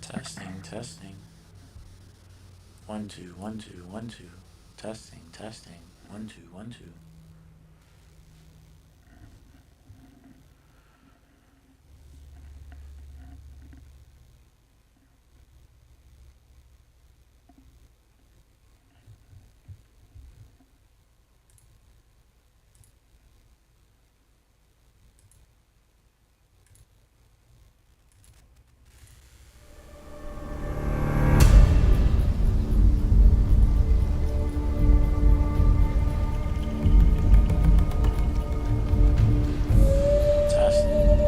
Testing, testing. 1 2 1 2 1 2. Testing, testing. 1 2 1 2. Testing.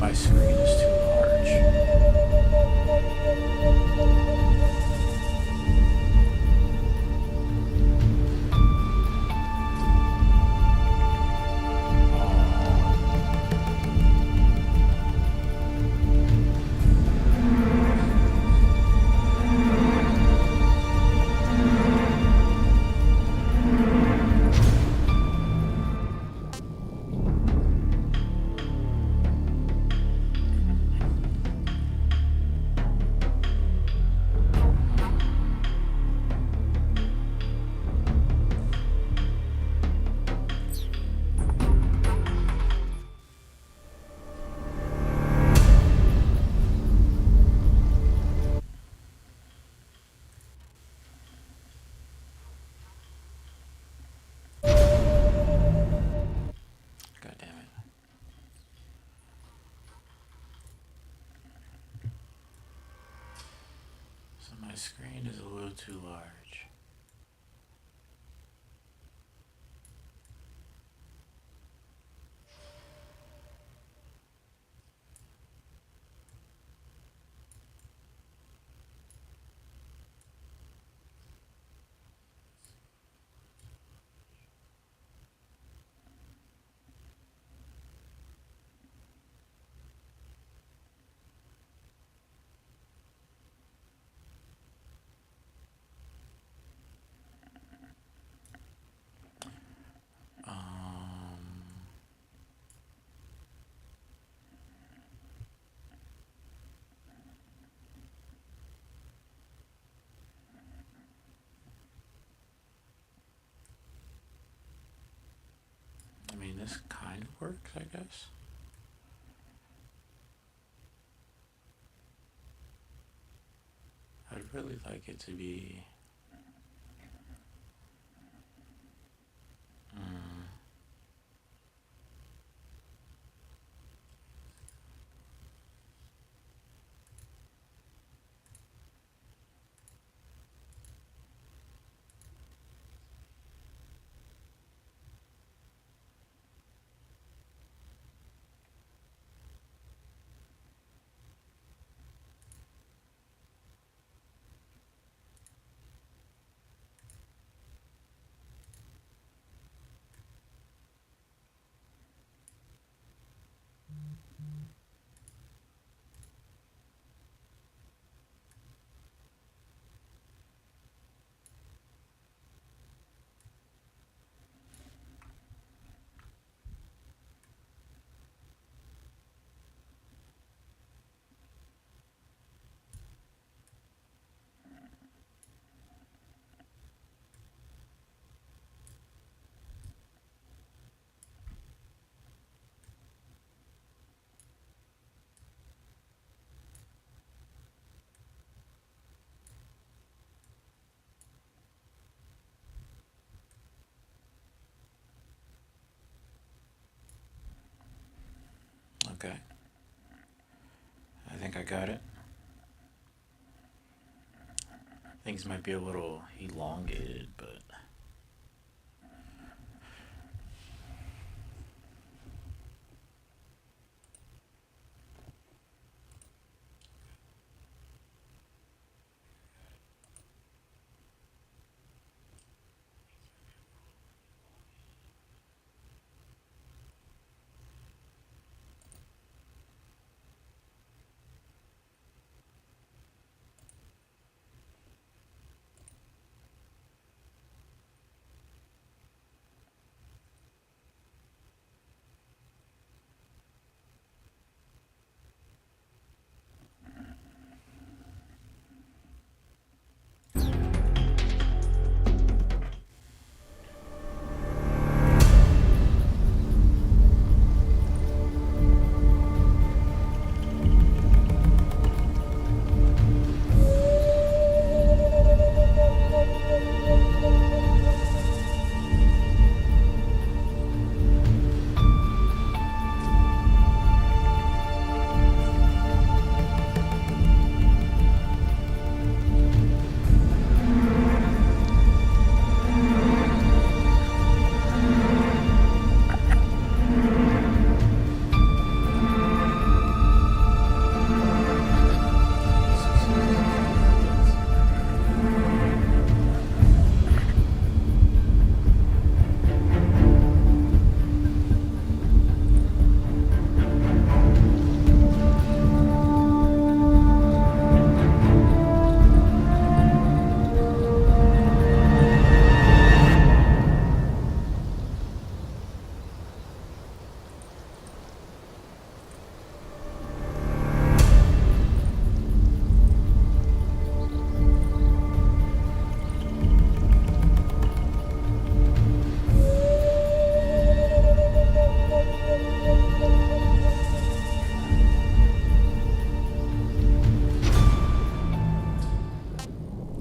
My screen is too large. God damn it. So my screen is a little too large. I mean, this kind of works, I guess. I'd really like it to be. Mm, Okay. I think I got it. Things might be a little elongated, but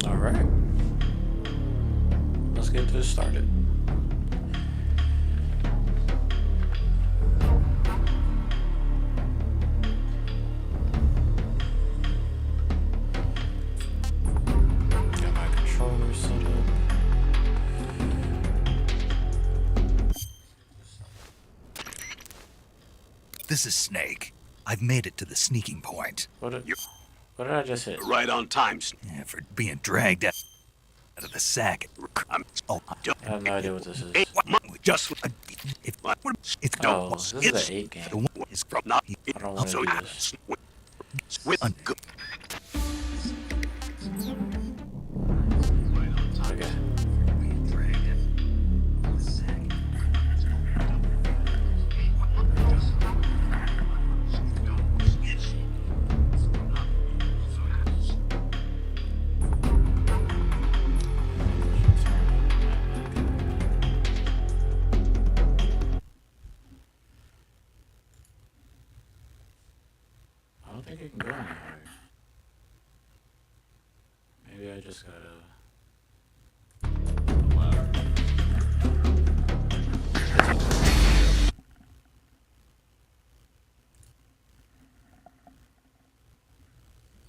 all right. Let's get this started. Got my controller set up. This is Snake. I've made it to the sneaking point. What did I just hit? Right on time. Yeah, for being dragged out of the sack. Oh, I have no idea what this is. just if it's Oh, this is the 8 game. the one is Not I don't want to do this. with Okay. I don't think it can go any higher. Maybe I just gotta.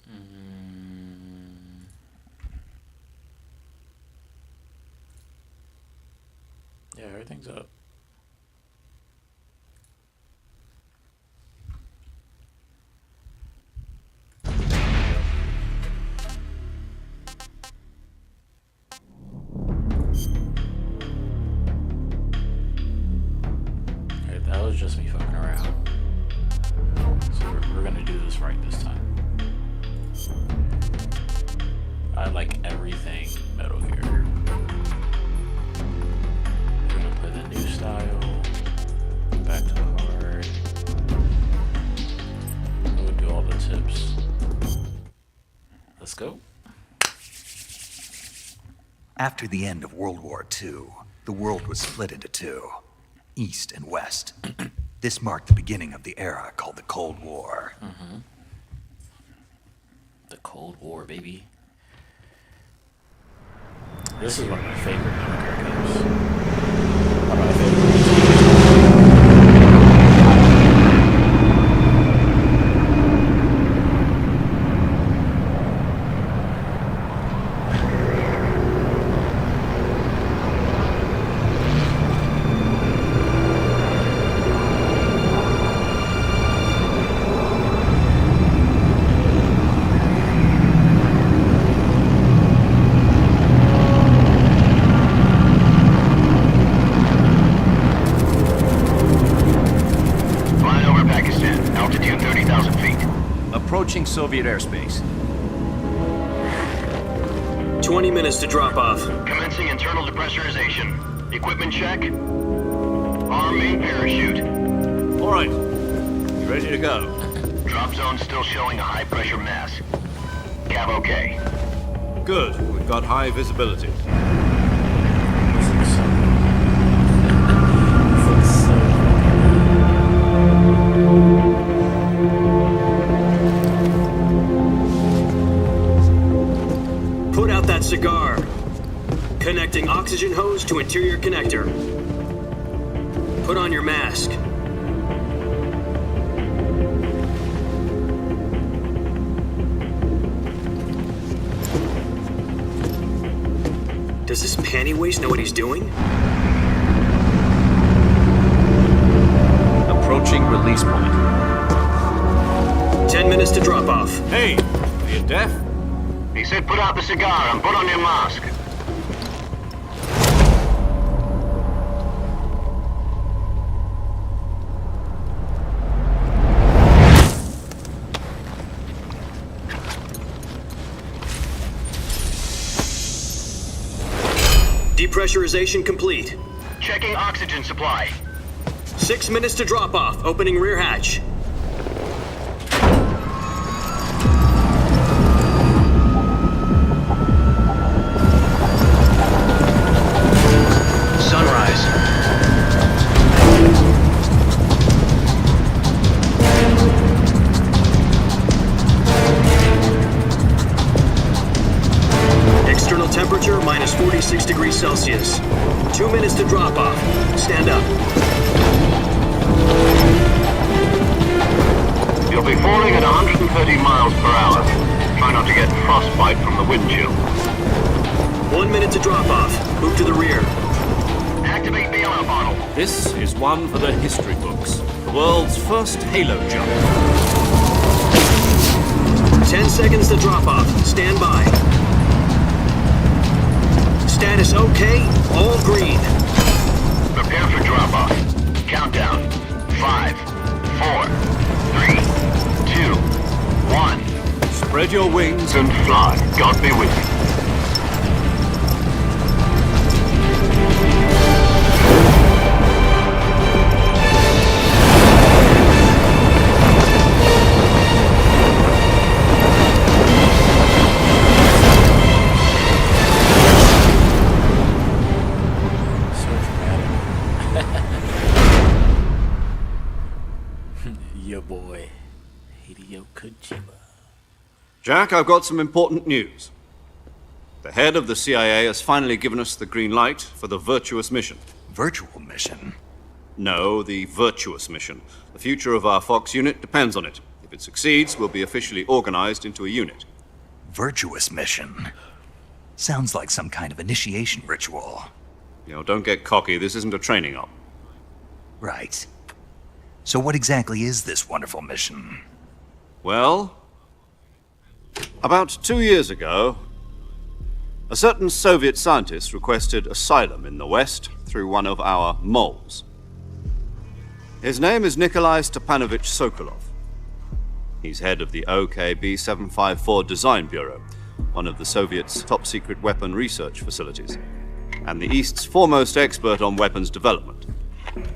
Mm. Yeah, everything's up. Okay, that was just me fucking around. So we're gonna do this right this time. I like everything Metal Gear. We're gonna play the new style. Back to the hard. We'll do all the tips. Let's go. After the end of World War II, the world was split into two, East and West. This marked the beginning of the era called the Cold War. The Cold War, baby. This is one of my favorite Metal Gear games. One of my favorite games. approaching Soviet airspace. 20 minutes to drop off. Commencing internal depressurization. Equipment check. Arm main parachute. All right. You ready to go? Drop zone still showing a high pressure mass. Cav okay. Good. We've got high visibility. This is so... this is so... Put out that cigar. Connecting oxygen hose to interior connector. Put on your mask. Does this panty waste know what he's doing? Approaching release point. 10 minutes to drop off. Hey, are you deaf? He said put out the cigar and put on your mask. Depressurization complete. Checking oxygen supply. 6 minutes to drop off. Opening rear hatch. Sunrise. External temperature minus 46 degrees Celsius. 2 minutes to drop off. Stand up. You'll be falling at 130 miles per hour. Try not to get frostbite from the wind chill. 1 minute to drop off. Move to the rear. Activate the air bottle. This is one for the history books. The world's first halo jump. 10 seconds to drop off. Stand by. Status okay. All green. Prepare for drop-off. Countdown. 5, 4, 3, 2, 1. Spread your wings And fly. God be with you. So dramatic. Your boy, Hideo Kojima. Jack, I've got some important news. The head of the CIA has finally given us the green light for the Virtuous mission. Virtual mission? No, the Virtuous mission. The future of our Fox unit depends on it. If it succeeds, we'll be officially organized into a unit. Virtuous mission? Sounds like some kind of initiation ritual. You know, don't get cocky. This isn't a training op. Right. So what exactly is this wonderful mission? Well, about 2 years ago, a certain Soviet scientist requested asylum in the West through one of our moles. His name is Nikolai Stepanovich Sokolov. He's head of the OKB-754 Design Bureau, one of the Soviets' top-secret weapon research facilities, and the East's foremost expert on weapons development.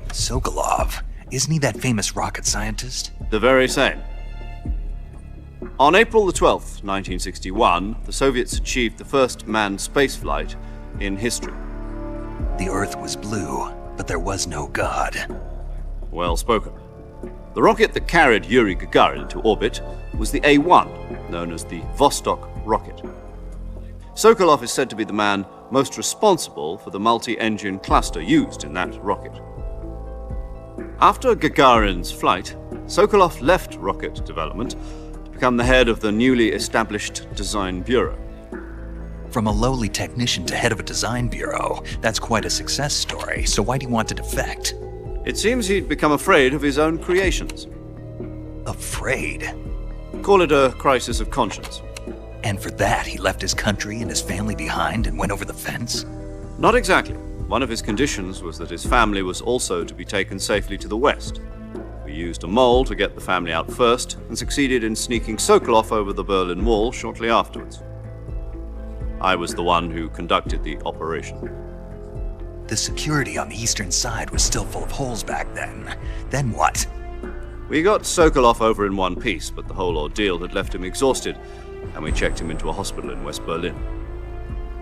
Sokolov? Isn't he that famous rocket scientist? The very same. On April the 12th, 1961, the Soviets achieved the first manned spaceflight in history. The Earth was blue, but there was no God. Well spoken. The rocket that carried Yuri Gagarin into orbit was the A-1, known as the Vostok rocket. Sokolov is said to be the man most responsible for the multi-engine cluster used in that rocket. After Gagarin's flight, Sokolov left rocket development to become the head of the newly established Design Bureau. From a lowly technician to head of a design bureau, that's quite a success story, so why do you want to defect? It seems he'd become afraid of his own creations. Afraid? Call it a crisis of conscience. And for that, he left his country and his family behind and went over the fence? Not exactly. One of his conditions was that his family was also to be taken safely to the West. For used a mole to get the family out first and succeeded in sneaking Sokolov over the Berlin Wall shortly afterwards. I was the one who conducted the operation. The security on the eastern side was still full of holes back then. Then what? We got Sokolov over in one piece, but the whole ordeal had left him exhausted, and we checked him into a hospital in West Berlin.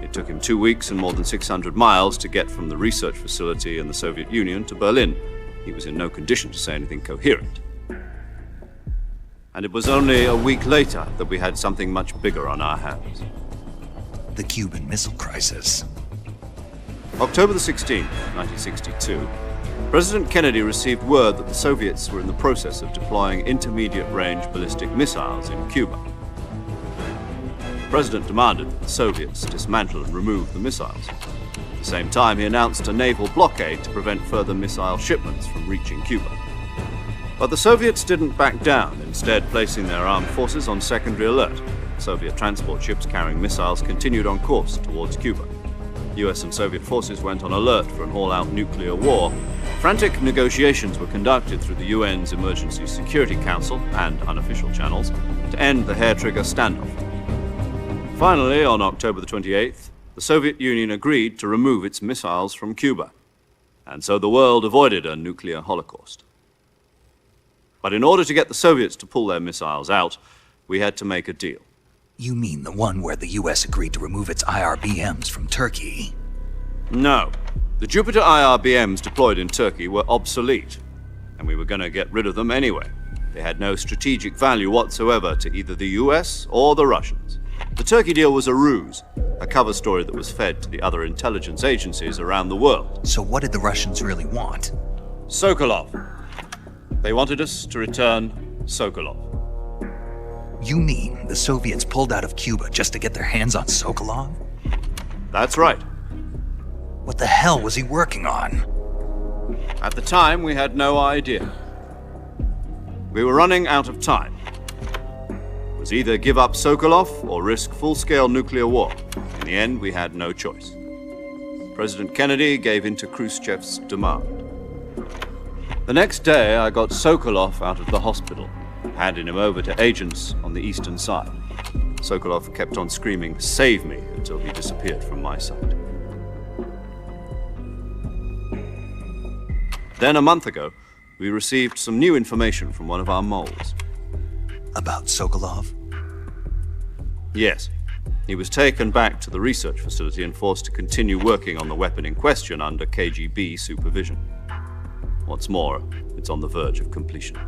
It took him 2 weeks and more than 600 miles to get from the research facility in the Soviet Union to Berlin. He was in no condition to say anything coherent. And it was only a week later that we had something much bigger on our hands. The Cuban Missile Crisis. October the 16th, 1962, President Kennedy received word that the Soviets were in the process of deploying intermediate-range ballistic missiles in Cuba. The President demanded that the Soviets dismantle and remove the missiles. At the same time, he announced a naval blockade to prevent further missile shipments from reaching Cuba. But the Soviets didn't back down, instead placing their armed forces on secondary alert. Soviet transport ships carrying missiles continued on course towards Cuba. US and Soviet forces went on alert for an all-out nuclear war. Frantic negotiations were conducted through the UN's Emergency Security Council and unofficial channels to end the hair-trigger standoff. Finally, on October the 28th, the Soviet Union agreed to remove its missiles from Cuba, and so the world avoided a nuclear holocaust. But in order to get the Soviets to pull their missiles out, we had to make a deal. You mean the one where the US agreed to remove its IRBMs from Turkey? No. The Jupiter IRBMs deployed in Turkey were obsolete, and we were going to get rid of them anyway. They had no strategic value whatsoever to either the US or the Russians. The Turkey deal was a ruse, a cover story that was fed to the other intelligence agencies around the world. So what did the Russians really want? Sokolov. They wanted us to return Sokolov. You mean the Soviets pulled out of Cuba just to get their hands on Sokolov? That's right. What the hell was he working on? At the time, we had no idea. We were running out of time. It was either give up Sokolov or risk full-scale nuclear war. In the end, we had no choice. President Kennedy gave in to Khrushchev's demand. The next day, I got Sokolov out of the hospital, handing him over to agents on the eastern side. Sokolov kept on screaming, "Save me," until he disappeared from my sight. Then a month ago, we received some new information from one of our moles. About Sokolov? Yes. He was taken back to the research facility and forced to continue working on the weapon in question under KGB supervision. What's more, it's on the verge of completion.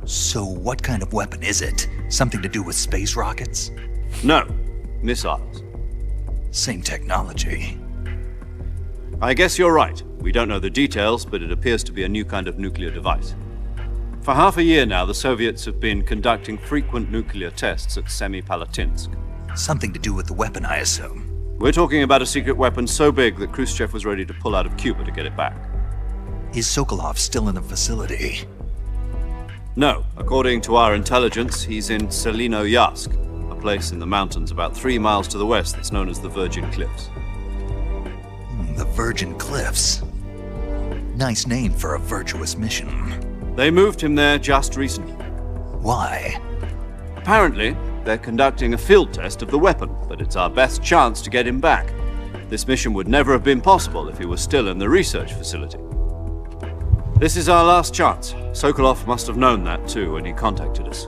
So what kind of weapon is it? Something to do with space rockets? No, missiles. Same technology. I guess you're right. We don't know the details, but it appears to be a new kind of nuclear device. For half a year now, the Soviets have been conducting frequent nuclear tests at Semipalatinsk. Something to do with the weapon, I assume. We're talking about a secret weapon so big that Khrushchev was ready to pull out of Cuba to get it back. Is Sokolov still in the facility? No, according to our intelligence, he's in Selinoyarsk, a place in the mountains about 3 miles to the west that's known as the Virgin Cliffs. The Virgin Cliffs. Nice name for a virtuous mission. They moved him there just recently. Why? Apparently, they're conducting a field test of the weapon, but it's our best chance to get him back. This mission would never have been possible if he was still in the research facility. This is our last chance. Sokolov must have known that too when he contacted us.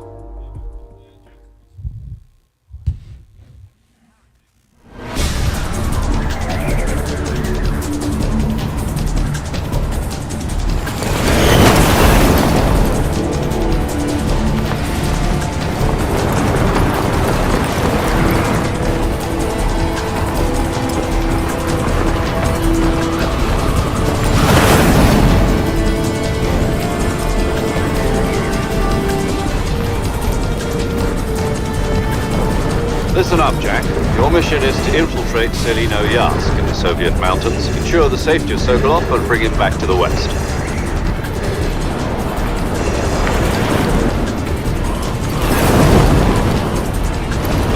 Listen up, Jack. Your mission is to infiltrate Selinoyarsk in the Soviet mountains, ensure the safety of Sokolov, and bring him back to the west.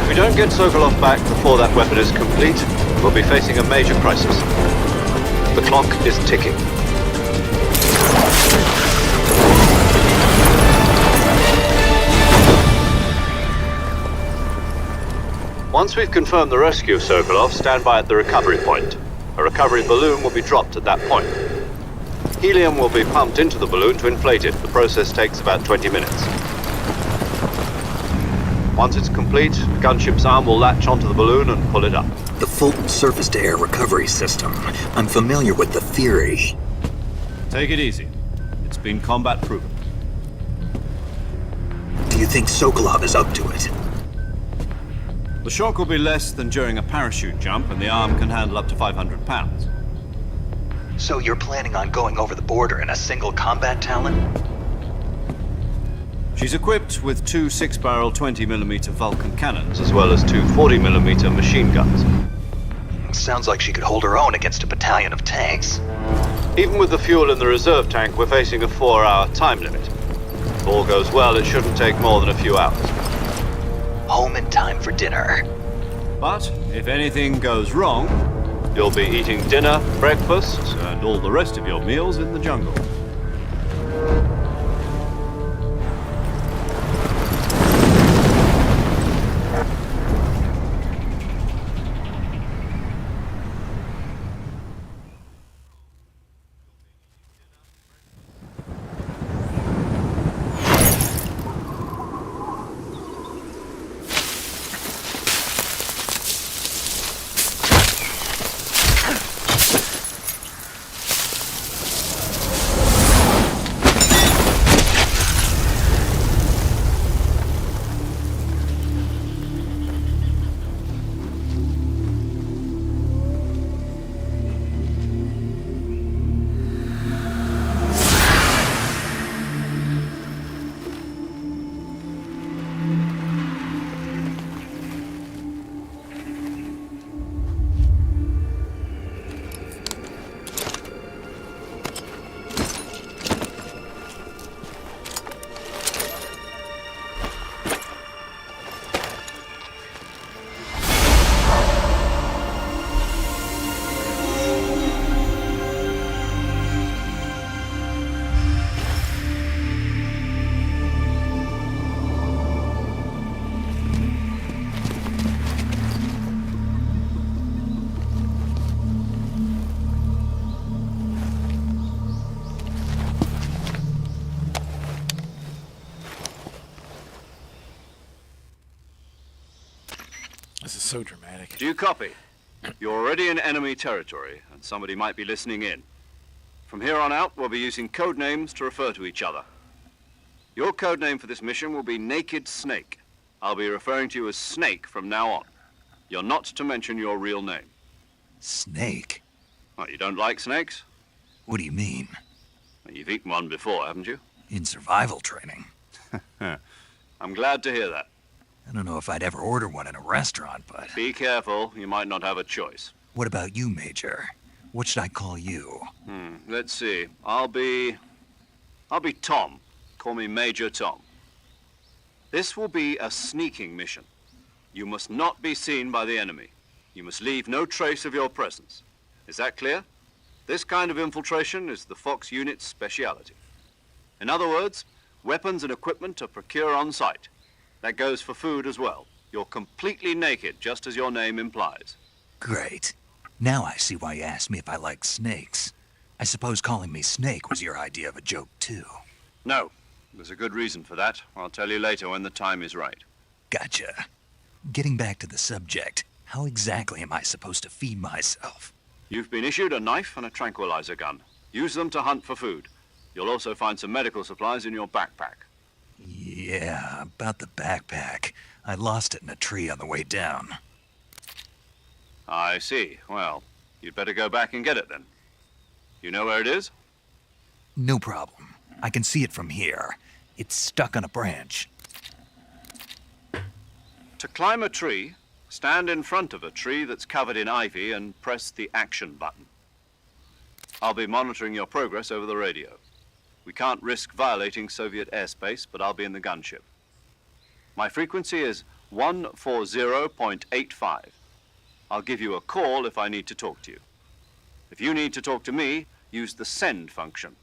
If we don't get Sokolov back before that weapon is complete, we'll be facing a major crisis. The clock is ticking. Once we've confirmed the rescue of Sokolov, stand by at the recovery point. A recovery balloon will be dropped at that point. Helium will be pumped into the balloon to inflate it. The process takes about 20 minutes. Once it's complete, the gunship's arm will latch onto the balloon and pull it up. The Fulton surface-to-air recovery system. I'm familiar with the theory. Take it easy. It's been combat proven. Do you think Sokolov is up to it? The shock will be less than during a parachute jump, and the arm can handle up to 500 pounds. So you're planning on going over the border in a single combat Talon? She's equipped with two 6-barrel 20mm Vulcan cannons, as well as two 40mm machine guns. Sounds like she could hold her own against a battalion of tanks. Even with the fuel in the reserve tank, we're facing a 4-hour time limit. If all goes well, it shouldn't take more than a few hours. Home in time for dinner. But if anything goes wrong, you'll be eating dinner, breakfast, and all the rest of your meals in the jungle. This is so dramatic. Do you copy? You're already in enemy territory, and somebody might be listening in. From here on out, we'll be using code names to refer to each other. Your code name for this mission will be Naked Snake. I'll be referring to you as Snake from now on. You're not to mention your real name. Snake? What, you don't like snakes? What do you mean? Well, you've eaten one before, haven't you? In survival training. I'm glad to hear that. I don't know if I'd ever order one in a restaurant, but... Be careful, you might not have a choice. What about you, Major? What should I call you? Let's see. I'll be Tom. Call me Major Tom. This will be a sneaking mission. You must not be seen by the enemy. You must leave no trace of your presence. Is that clear? This kind of infiltration is the Fox unit's speciality. In other words, weapons and equipment are procured on site. That goes for food as well. You're completely naked, just as your name implies. Great. Now I see why you asked me if I like snakes. I suppose calling me Snake was your idea of a joke, too. No, there's a good reason for that. I'll tell you later when the time is right. Gotcha. Getting back to the subject, how exactly am I supposed to feed myself? You've been issued a knife and a tranquilizer gun. Use them to hunt for food. You'll also find some medical supplies in your backpack. Yeah, about the backpack. I lost it in a tree on the way down. I see. Well, you'd better go back and get it then. You know where it is? No problem. I can see it from here. It's stuck on a branch. To climb a tree, stand in front of a tree that's covered in ivy and press the action button. I'll be monitoring your progress over the radio. We can't risk violating Soviet airspace, but I'll be in the gunship. My frequency is 140.85. I'll give you a call if I need to talk to you. If you need to talk to me, use the send function.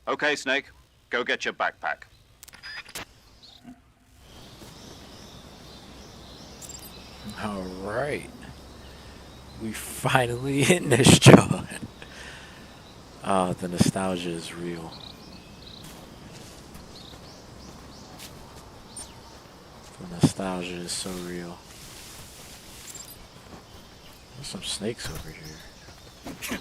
Okay, Snake, go get your backpack. Alright. We finally hitting this joint. Oh, the nostalgia is real. The nostalgia is so real. There's some snakes over here. Give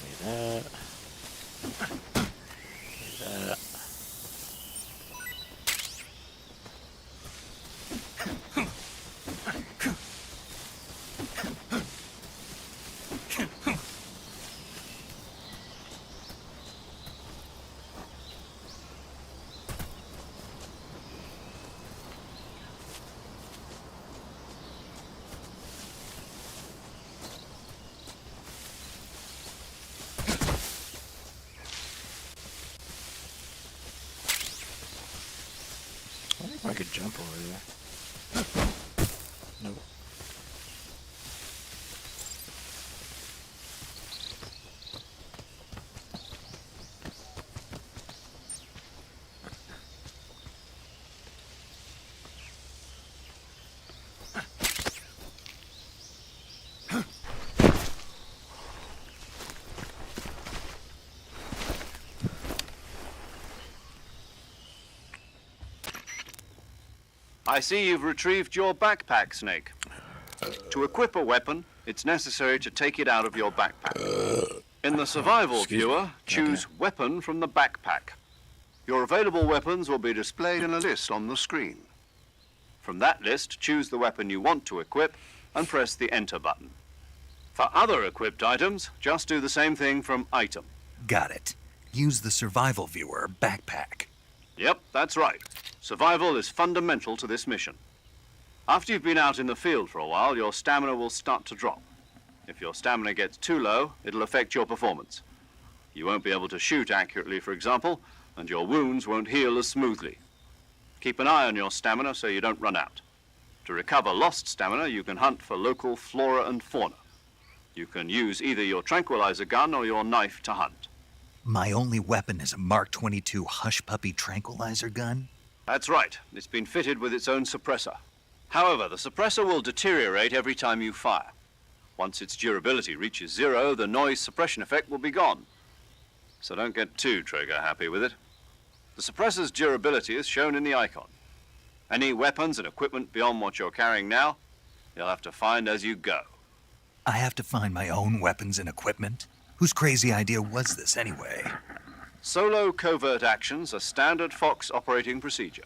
me that. Give me that. I wonder if I could jump over there. Nope. I see you've retrieved your backpack, Snake. To equip a weapon, it's necessary to take it out of your backpack. In the survival Excuse me. viewer, choose Weapon from the backpack. Your available weapons will be displayed in a list on the screen. From that list, choose the weapon you want to equip and press the Enter button. For other equipped items, just do the same thing from Item. Got it. Use the survival viewer backpack. Yep, that's right. Survival is fundamental to this mission. After you've been out in the field for a while, your stamina will start to drop. If your stamina gets too low, it'll affect your performance. You won't be able to shoot accurately, for example, and your wounds won't heal as smoothly. Keep an eye on your stamina so you don't run out. To recover lost stamina, you can hunt for local flora and fauna. You can use either your tranquilizer gun or your knife to hunt. My only weapon is a Mark 22 Hush Puppy tranquilizer gun? That's right. It's been fitted with its own suppressor. However, the suppressor will deteriorate every time you fire. Once its durability reaches 0, the noise suppression effect will be gone. So don't get too trigger happy with it. The suppressor's durability is shown in the icon. Any weapons and equipment beyond what you're carrying now, you'll have to find as you go. I have to find my own weapons and equipment? Whose crazy idea was this anyway? Solo covert actions are standard Fox operating procedure.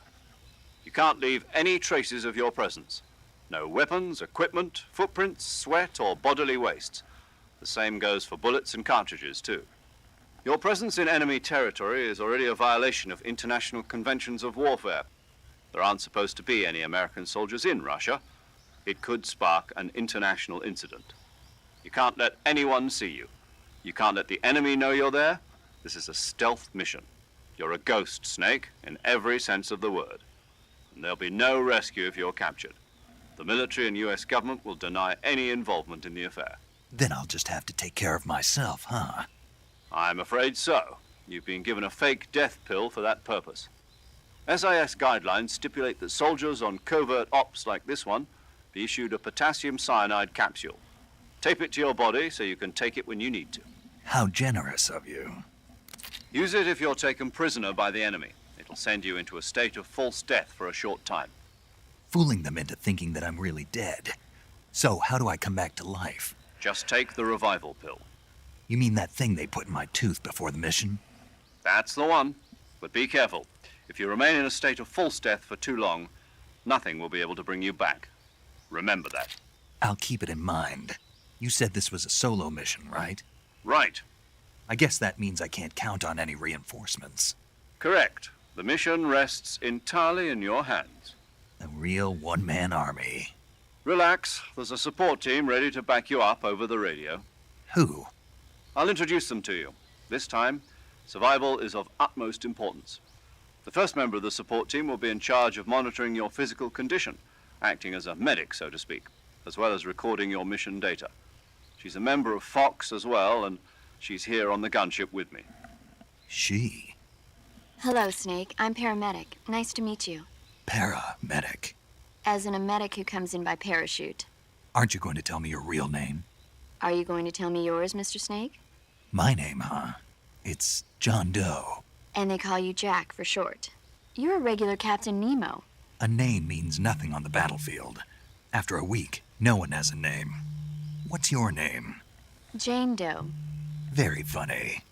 You can't leave any traces of your presence. No weapons, equipment, footprints, sweat, or bodily wastes. The same goes for bullets and cartridges, too. Your presence in enemy territory is already a violation of international conventions of warfare. There aren't supposed to be any American soldiers in Russia. It could spark an international incident. You can't let anyone see you. You can't let the enemy know you're there. This is a stealth mission. You're a ghost, Snake, in every sense of the word. And there'll be no rescue if you're captured. The military and US government will deny any involvement in the affair. Then I'll just have to take care of myself, huh? I'm afraid so. You've been given a fake death pill for that purpose. SIS guidelines stipulate that soldiers on covert ops like this one be issued a potassium cyanide capsule. Tape it to your body so you can take it when you need to. How generous of you. Use it if you're taken prisoner by the enemy. It'll send you into a state of false death for a short time. Fooling them into thinking that I'm really dead. So, how do I come back to life? Just take the revival pill. You mean that thing they put in my tooth before the mission? That's the one. But be careful. If you remain in a state of false death for too long, nothing will be able to bring you back. Remember that. I'll keep it in mind. You said this was a solo mission, right? Right. I guess that means I can't count on any reinforcements. Correct. The mission rests entirely in your hands. A real one-man army. Relax. There's a support team ready to back you up over the radio. Who? I'll introduce them to you. This time, survival is of utmost importance. The first member of the support team will be in charge of monitoring your physical condition, acting as a medic, so to speak, as well as recording your mission data. She's a member of Fox as well, and she's here on the gunship with me. She? Hello, Snake. I'm paramedic. Nice to meet you. Paramedic. As in a medic who comes in by parachute. Aren't you going to tell me your real name? Are you going to tell me yours, Mr. Snake? My name, huh? It's John Doe. And they call you Jack for short. You're a regular Captain Nemo. A name means nothing on the battlefield. After a week, no one has a name. What's your name? Jane Doe. Very funny.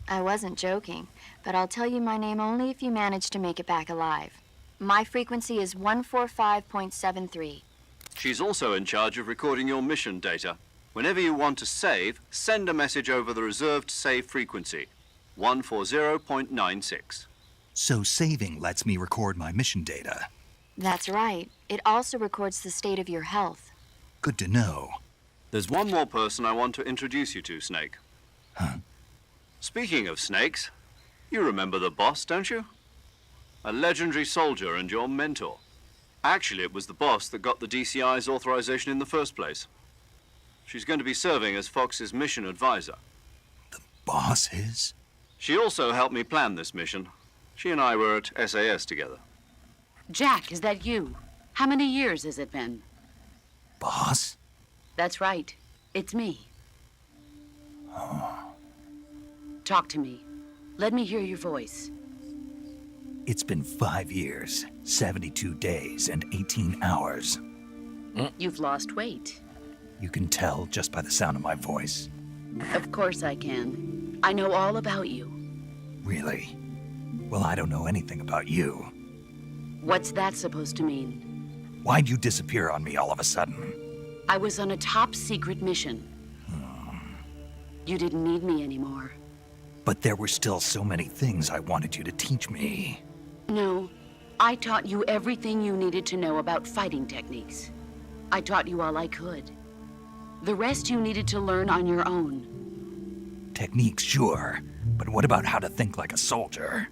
I wasn't joking, but I'll tell you my name only if you manage to make it back alive. My frequency is 145.73. She's also in charge of recording your mission data. Whenever you want to save, send a message over the reserved save frequency, 140.96. So saving lets me record my mission data. That's right. It also records the state of your health. Good to know. There's one more person I want to introduce you to, Snake. Huh? Speaking of snakes, you remember the boss, don't you? A legendary soldier and your mentor. Actually, it was the boss that got the DCI's authorization in the first place. She's going to be serving as Fox's mission advisor. Boss is? She also helped me plan this mission. She and I were at SAS together. Jack, is that you? How many years has it been? Boss? That's right. It's me. Talk to me. Let me hear your voice. It's been 5 years, 72 days, and 18 hours. You've lost weight. You can tell just by the sound of my voice. Of course I can. I know all about you. Really? Well, I don't know anything about you. What's that supposed to mean? Why'd you disappear on me all of a sudden? I was on a top secret mission. You didn't need me anymore. But there were still so many things I wanted you to teach me. No, I taught you everything you needed to know about fighting techniques. I taught you all I could. The rest you needed to learn on your own. Techniques, sure. But what about how to think like a soldier?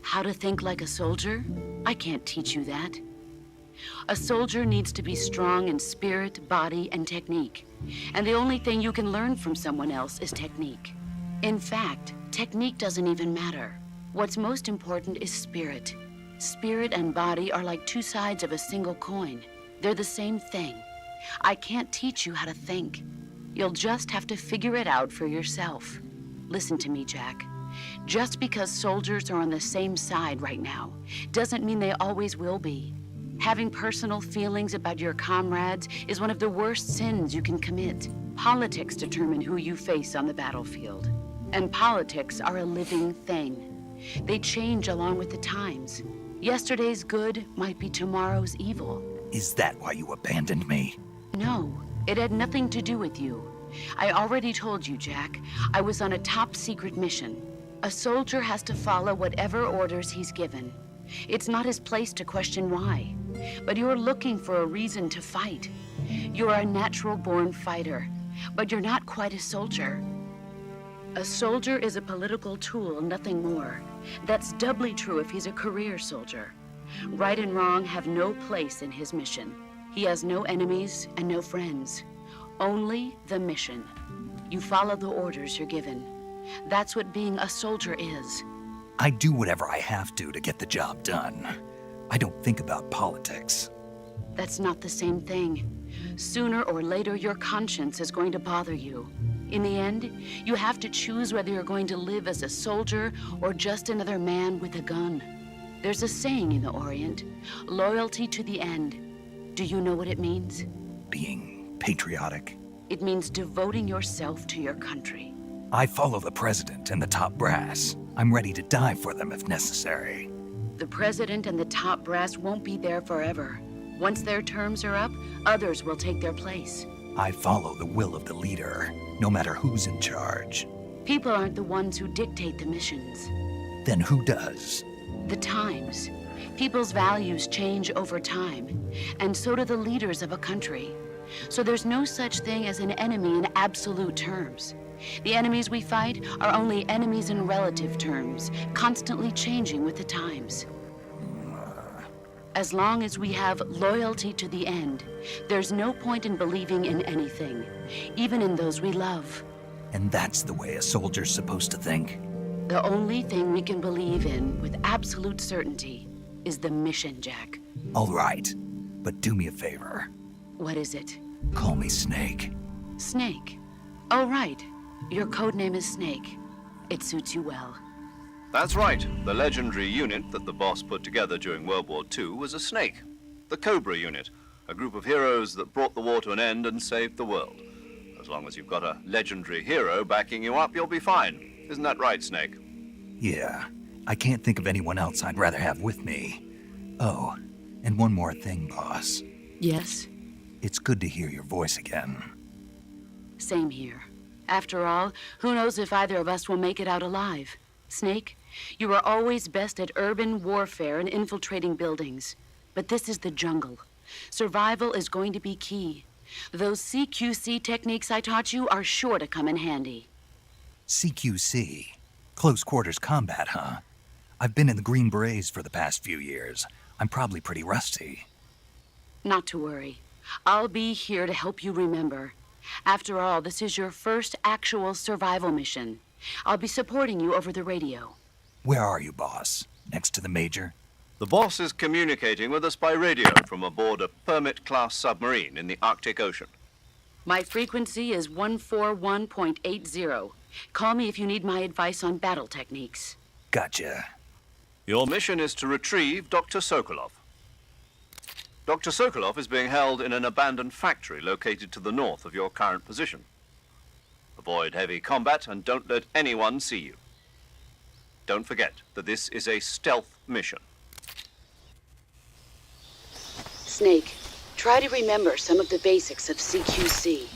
How to think like a soldier? I can't teach you that. A soldier needs to be strong in spirit, body, and technique. And the only thing you can learn from someone else is technique. In fact, technique doesn't even matter. What's most important is spirit. Spirit and body are like two sides of a single coin. They're the same thing. I can't teach you how to think. You'll just have to figure it out for yourself. Listen to me, Jack. Just because soldiers are on the same side right now doesn't mean they always will be. Having personal feelings about your comrades is one of the worst sins you can commit. Politics determine who you face on the battlefield. And politics are a living thing. They change along with the times. Yesterday's good might be tomorrow's evil. Is that why you abandoned me? No, it had nothing to do with you. I already told you, Jack. I was on a top secret mission. A soldier has to follow whatever orders he's given. It's not his place to question why. But you're looking for a reason to fight. You're a natural-born fighter, but you're not quite a soldier. A soldier is a political tool, nothing more. That's doubly true if he's a career soldier. Right and wrong have no place in his mission. He has no enemies and no friends. Only the mission. You follow the orders you're given. That's what being a soldier is. I do whatever I have to get the job done. I don't think about politics. That's not the same thing. Sooner or later, your conscience is going to bother you. In the end, you have to choose whether you're going to live as a soldier or just another man with a gun. There's a saying in the Orient, loyalty to the end. Do you know what it means? Being patriotic. It means devoting yourself to your country. I follow the president and the top brass. I'm ready to die for them if necessary. The president and the top brass won't be there forever. Once their terms are up, others will take their place. I follow the will of the leader, no matter who's in charge. People aren't the ones who dictate the missions. Then who does? The times. People's values change over time, and so do the leaders of a country. So there's no such thing as an enemy in absolute terms. The enemies we fight are only enemies in relative terms, constantly changing with the times. As long as we have loyalty to the end, there's no point in believing in anything, even in those we love. And that's the way a soldier's supposed to think? The only thing we can believe in with absolute certainty is the mission, Jack. All right, but do me a favor. What is it? Call me Snake. Snake. Oh, right. Your code name is Snake. It suits you well. That's right. The legendary unit that the boss put together during World War II was a snake. The Cobra unit, a group of heroes that brought the war to an end and saved the world. As long as you've got a legendary hero backing you up, you'll be fine. Isn't that right, Snake? Yeah, I can't think of anyone else I'd rather have with me. Oh, and one more thing, boss. Yes? It's good to hear your voice again. Same here. After all, who knows if either of us will make it out alive? Snake, you are always best at urban warfare and infiltrating buildings. But this is the jungle. Survival is going to be key. Those CQC techniques I taught you are sure to come in handy. CQC? Close quarters combat, huh? I've been in the Green Berets for the past few years. I'm probably pretty rusty. Not to worry. I'll be here to help you remember. After all, this is your first actual survival mission. I'll be supporting you over the radio. Where are you, boss? Next to the Major? The boss is communicating with us by radio from aboard a Permit-class submarine in the Arctic Ocean. My frequency is 141.80. Call me if you need my advice on battle techniques. Gotcha. Your mission is to retrieve Dr. Sokolov. Dr. Sokolov is being held in an abandoned factory located to the north of your current position. Avoid heavy combat and don't let anyone see you. Don't forget that this is a stealth mission. Snake, try to remember some of the basics of CQC.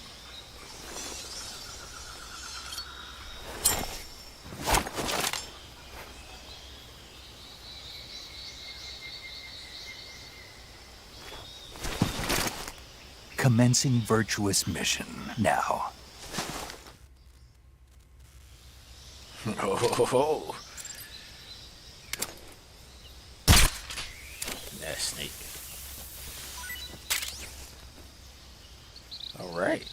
Commencing virtuous mission now. Oh, that snake. All right.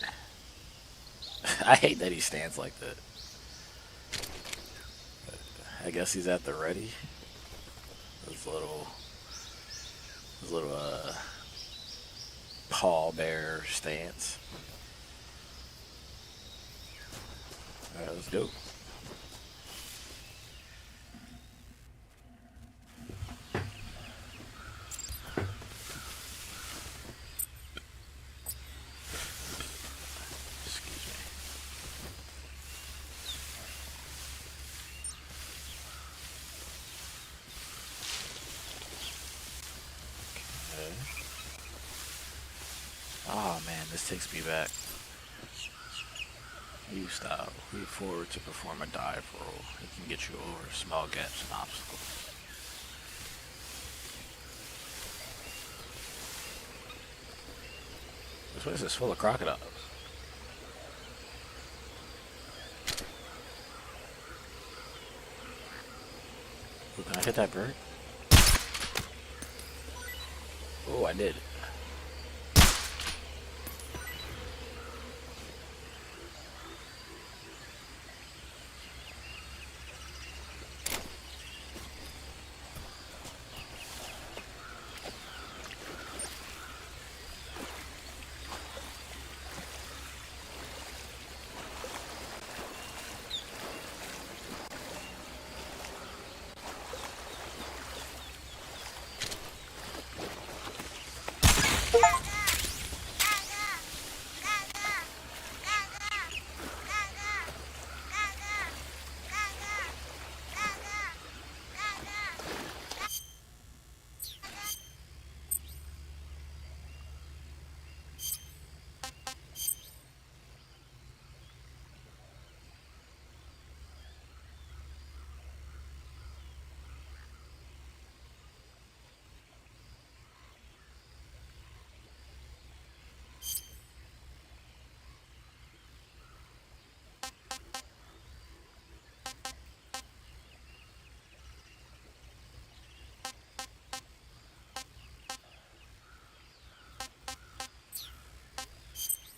I hate that he stands like that. I guess he's at the ready. His little pallbearer stance. All right, let's go. Excuse me. Okay. Oh man, this takes me back. U style. Move forward to perform a dive roll. It can get you over small gaps and obstacles. This place is full of crocodiles. Ooh, can I hit that bird? Oh, I did.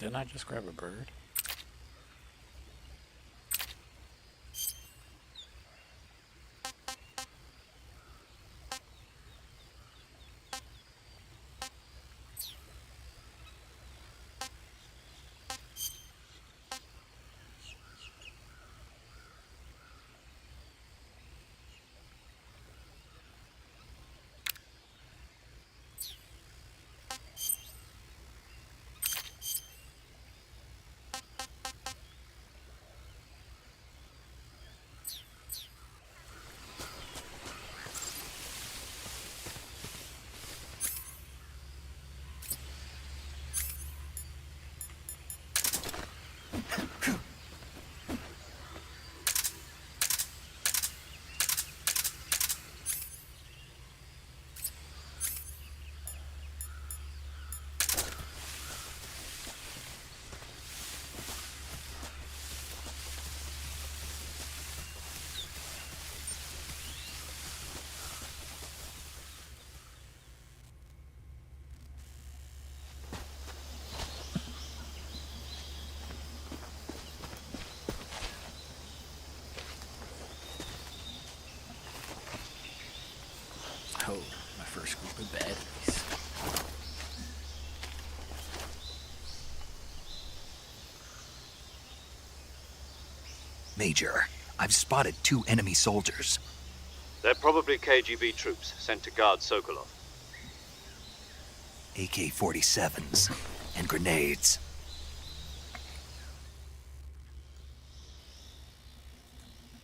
Didn't I just grab a bird? baddies. Major, I've spotted 2 enemy soldiers. They're probably KGB troops sent to guard Sokolov. AK-47s and grenades.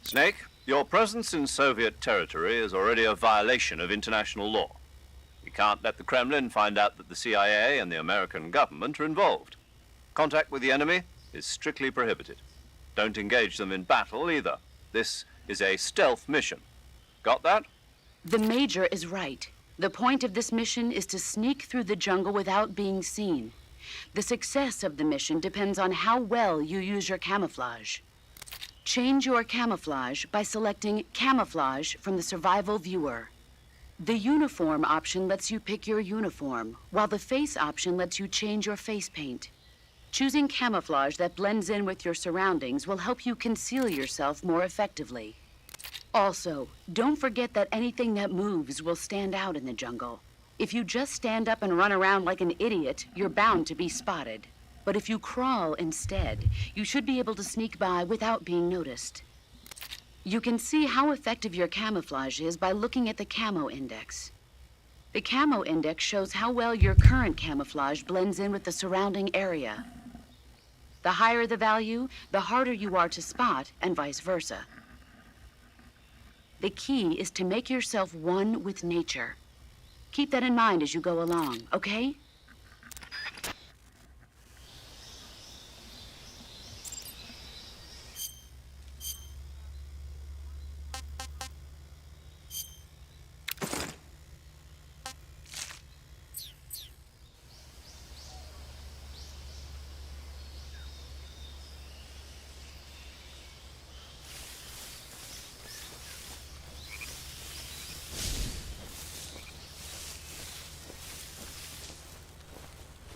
Snake, your presence in Soviet territory is already a violation of international law. We can't let the Kremlin find out that the CIA and the American government are involved. Contact with the enemy is strictly prohibited. Don't engage them in battle either. This is a stealth mission. Got that? The Major is right. The point of this mission is to sneak through the jungle without being seen. The success of the mission depends on how well you use your camouflage. Change your camouflage by selecting Camouflage from the Survival Viewer. The Uniform option lets you pick your uniform, while the Face option lets you change your face paint. Choosing camouflage that blends in with your surroundings will help you conceal yourself more effectively. Also, don't forget that anything that moves will stand out in the jungle. If you just stand up and run around like an idiot, you're bound to be spotted. But if you crawl instead, you should be able to sneak by without being noticed. You can see how effective your camouflage is by looking at the Camo Index. The Camo Index shows how well your current camouflage blends in with the surrounding area. The higher the value, the harder you are to spot, and vice versa. The key is to make yourself one with nature. Keep that in mind as you go along, okay?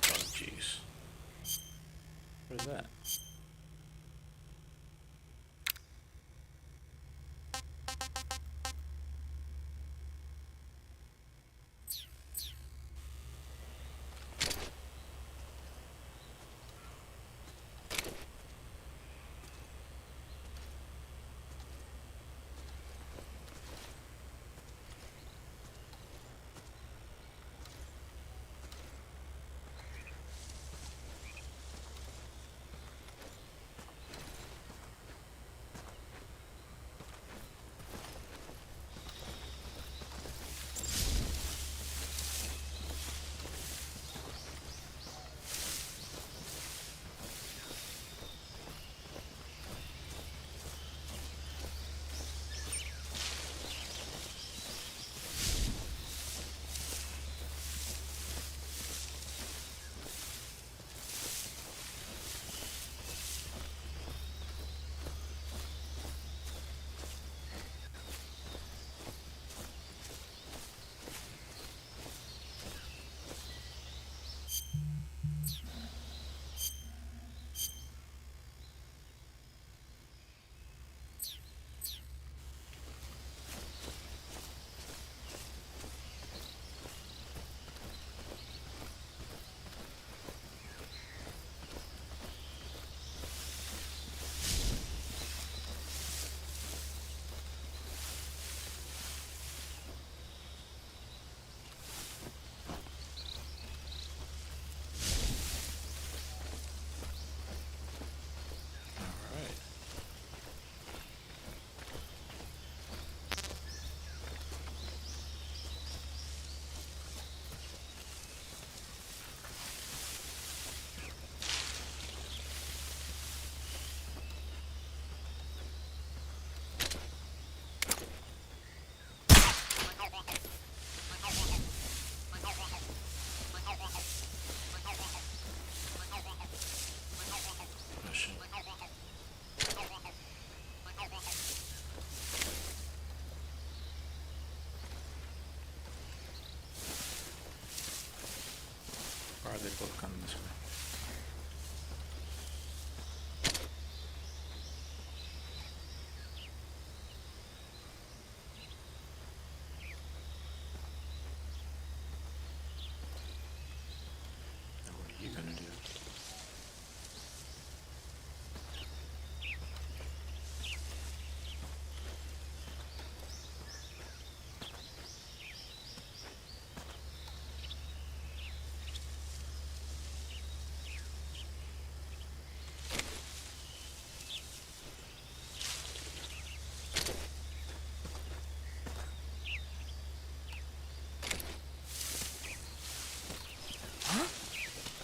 Oh, jeez. What is that? Are they both coming this way? gonna do.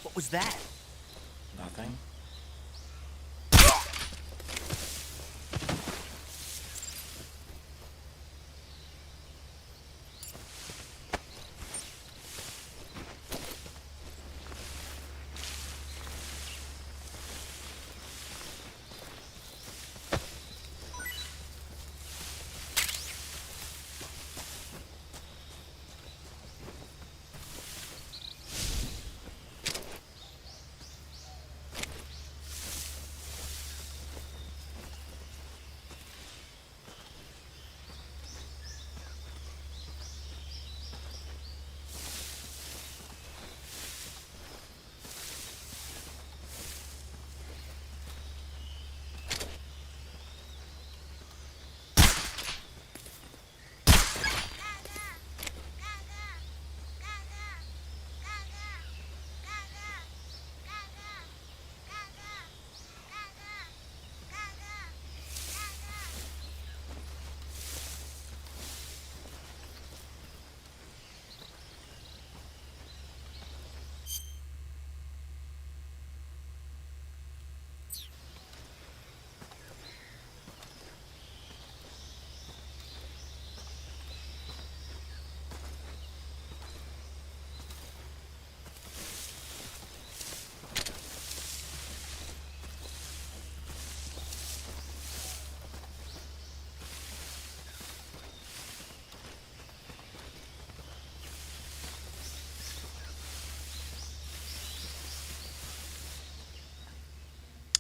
What was that? Nothing.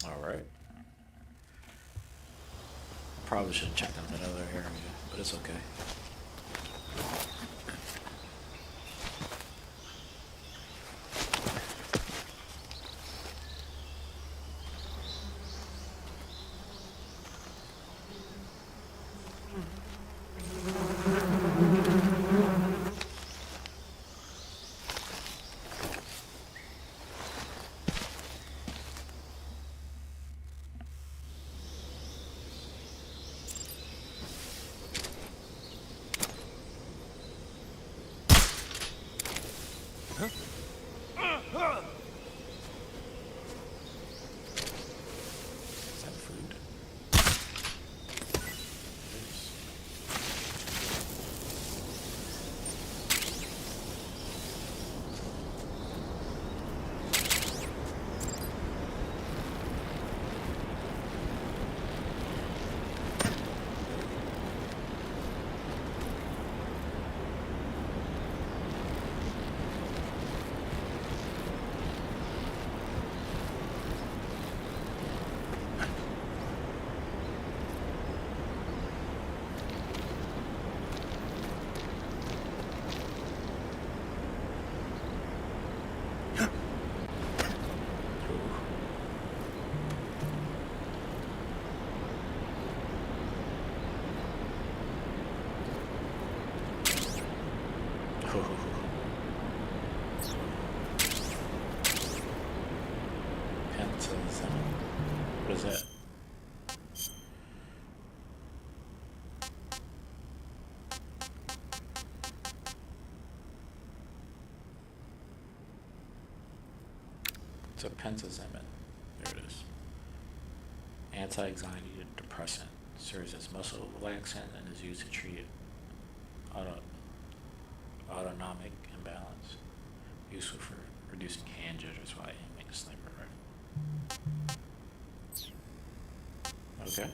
Alright. Probably should have checked out another area, but it's okay. Is that food? What is that? It's a pentazemin. There it is. Anti-anxiety depressant. Serves as muscle relaxant and is used to treat autonomic imbalance. Useful for reducing hand jitters while aiming a sniper rifle. Okay.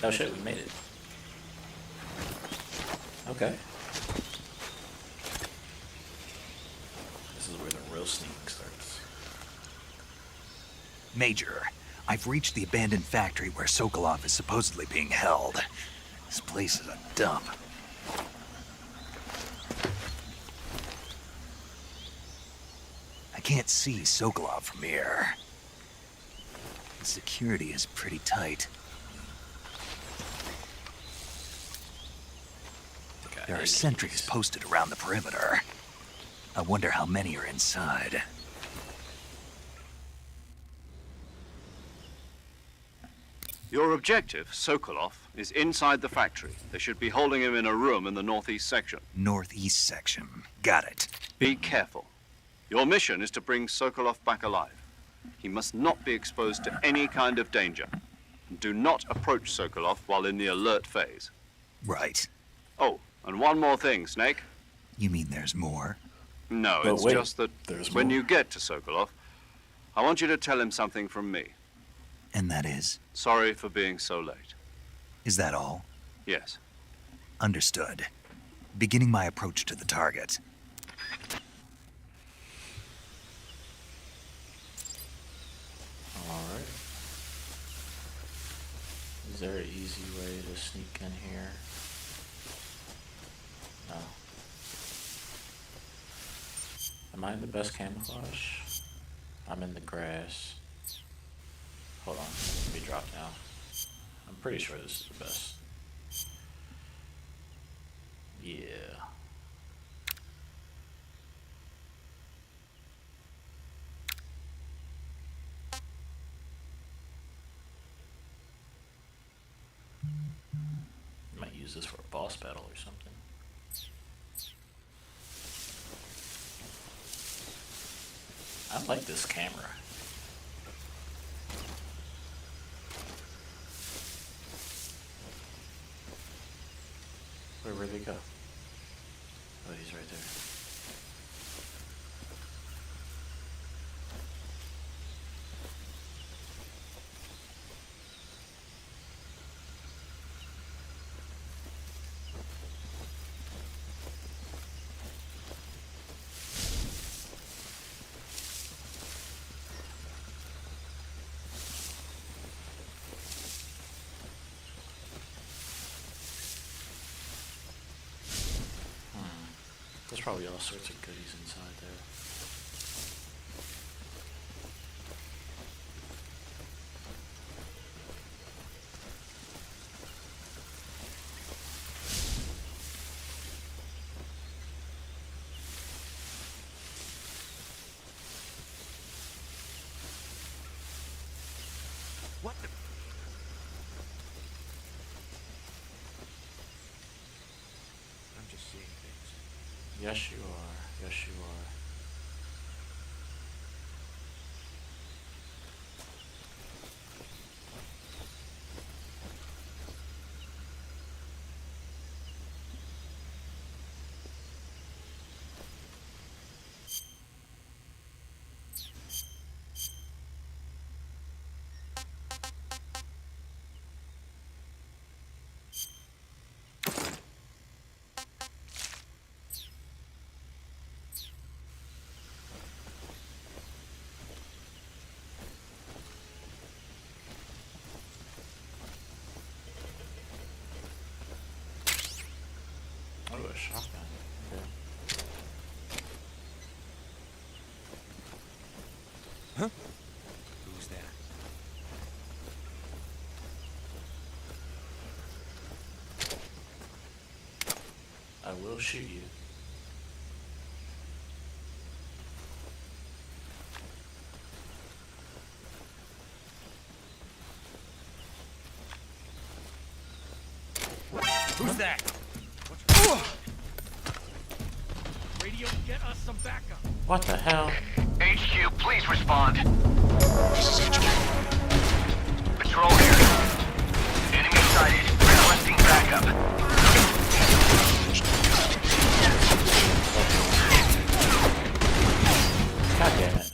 Oh shit, we made it. Okay. This is where the real sneak starts. Major, I've reached the abandoned factory where Sokolov is supposedly being held. This place is a dump. I can't see Sokolov from here. The security is pretty tight. There are sentries posted around the perimeter. I wonder how many are inside. Your objective, Sokolov, is inside the factory. They should be holding him in a room in the northeast section. Northeast section. Got it. Be careful. Your mission is to bring Sokolov back alive. He must not be exposed to any kind of danger. Do not approach Sokolov while in the alert phase. Right. Oh, and one more thing, Snake. You mean there's more? No, But it's wait, just that there's when more. you get to Sokolov, I want you to tell him something from me. And that is? Sorry for being so late. Is that all? Yes. Understood. Beginning my approach to the target. Alright. Is there an easy way to sneak in here? No. Am I in the best camouflage? I'm in the grass. Hold on, let me drop down. I'm pretty sure this is the best. Yeah. Might use this for a boss battle or something. I like this camera. Where'd they go? Oh, he's right there. There's probably all sorts of goodies inside there. What the? I'm just seeing things. Yes, you are. Yes, you are. Oh, a shotgun. Okay. Huh? Who's that? I will shoot you. Who's that? Radio, get us some backup. What the hell? HQ, please respond. Patrol here. Enemy sighted. Requesting backup. God damn it.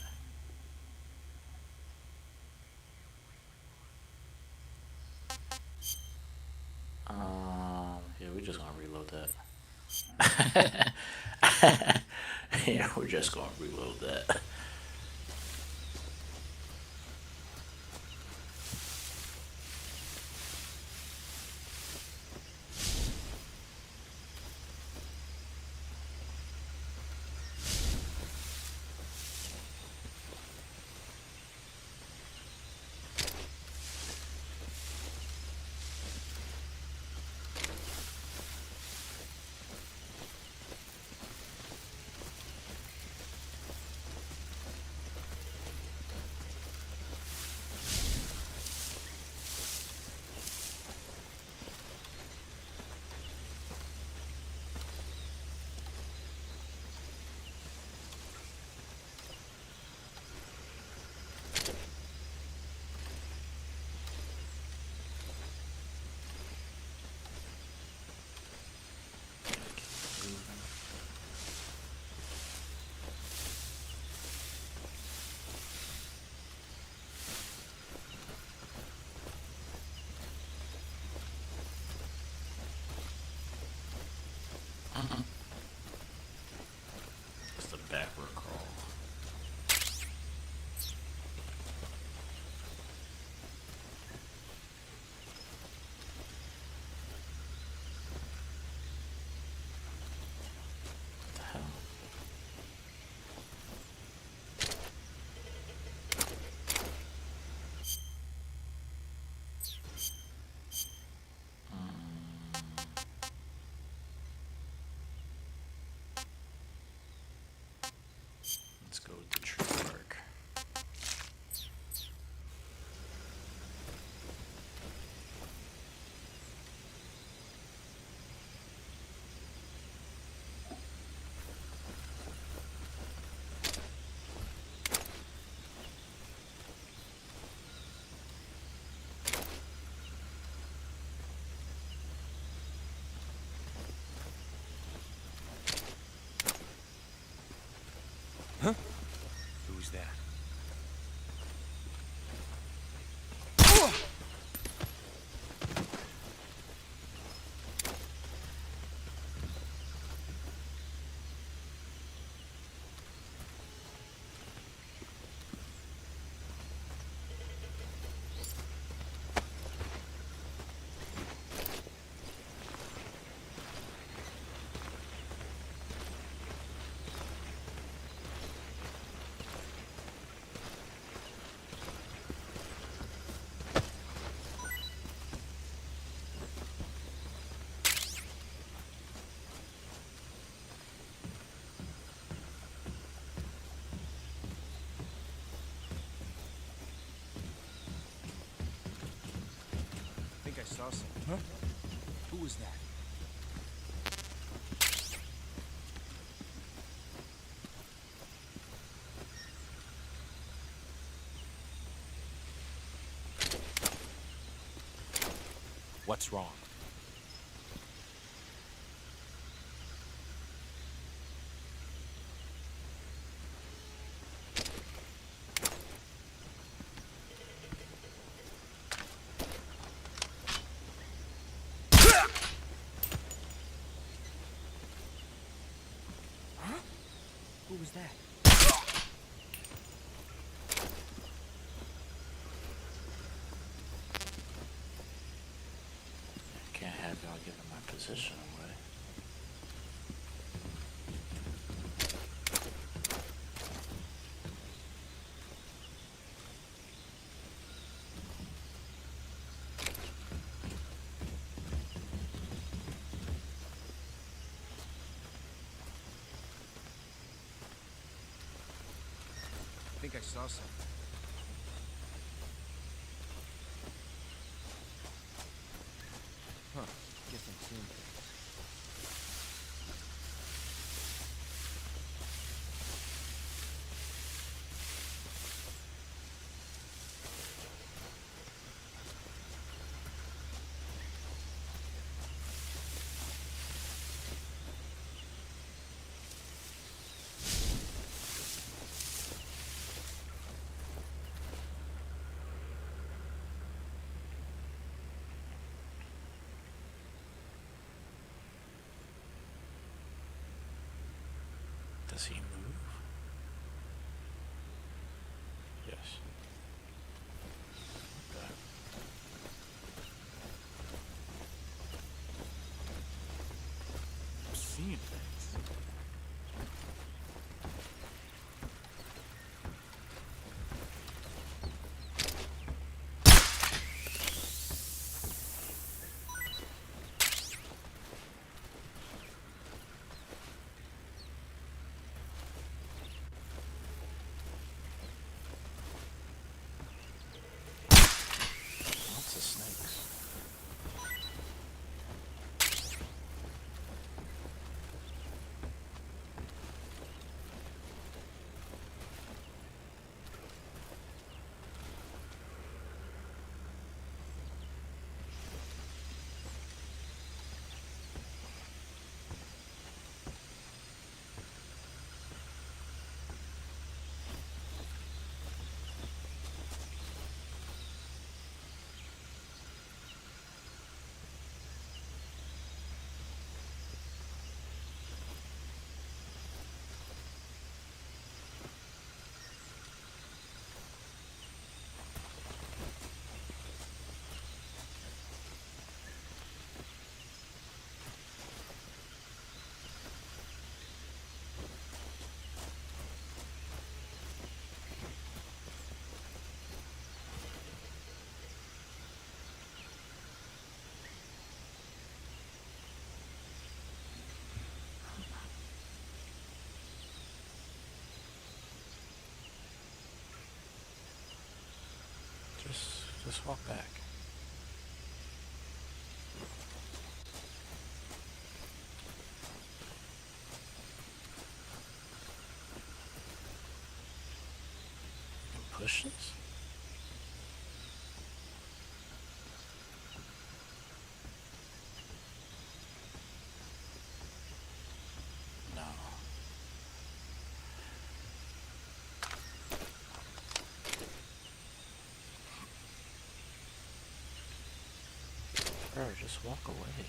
just gonna reload that. Yeah, we're just gonna reload that. It's the backward crawl. What the hell? Let's go with the tree bark. Who's that? I think I saw something. Huh? Who was that? What's wrong? Who was that? Can't have y'all giving my position away. I think I saw something. Huh. Guess I'm seeing things. Does he move? Yes. Okay. I'm seeing things. Lots of snakes. Just walk back. And push this? No. Bro, just walk away.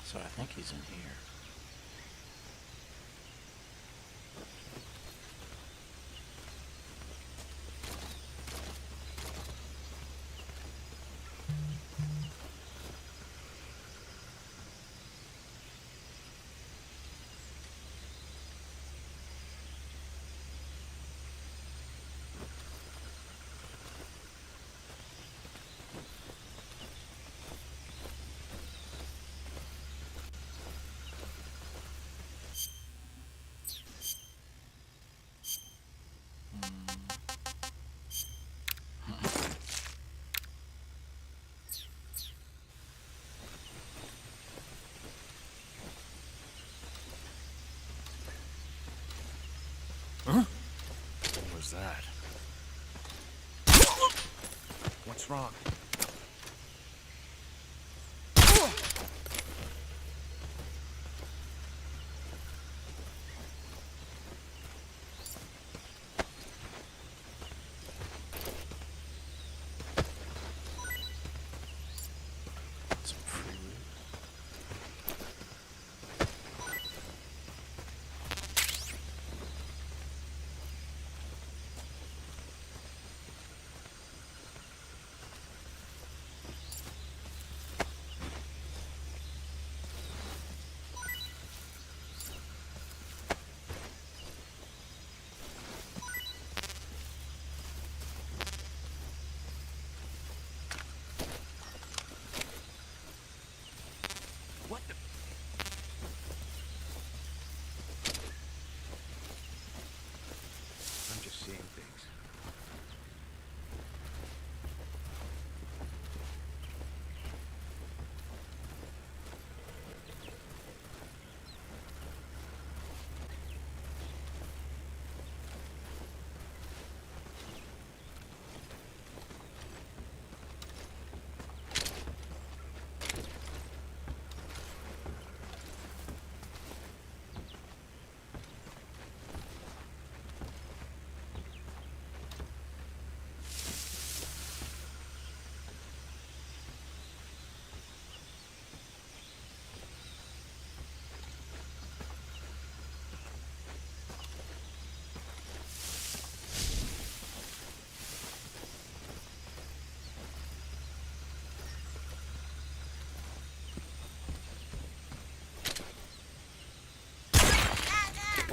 So I think he's in here. What was that? What's wrong? Some free loot.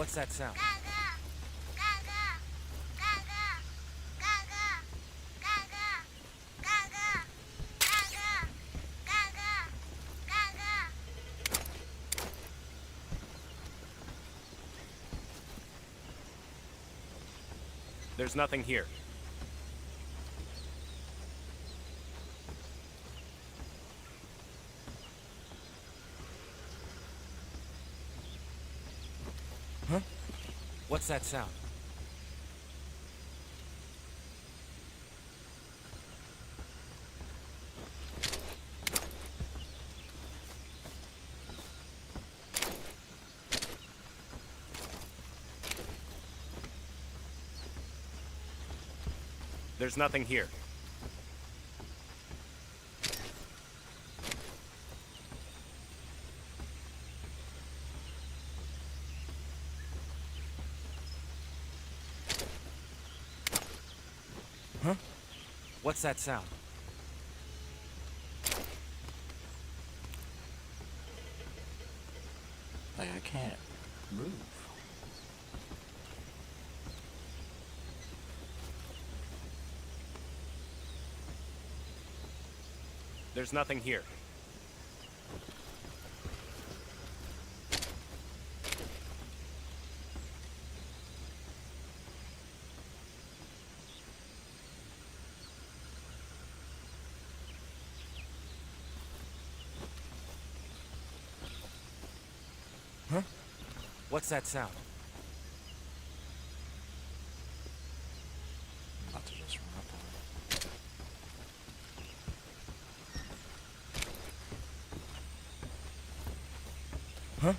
What's that sound? There's nothing here. Huh? What's that sound? There's nothing here. Huh? What's that sound? Like, I can't move. There's nothing here. Huh? What's that sound? About to just run up on it. Huh?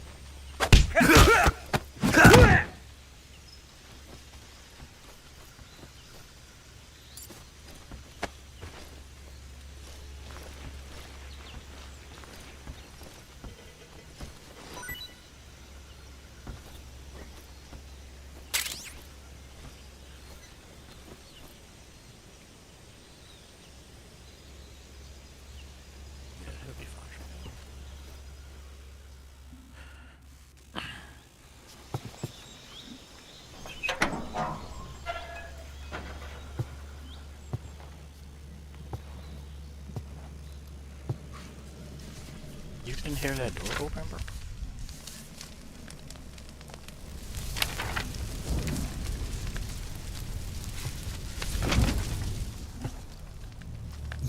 Yeah, he'll be fine for now. You didn't hear that door open, bro?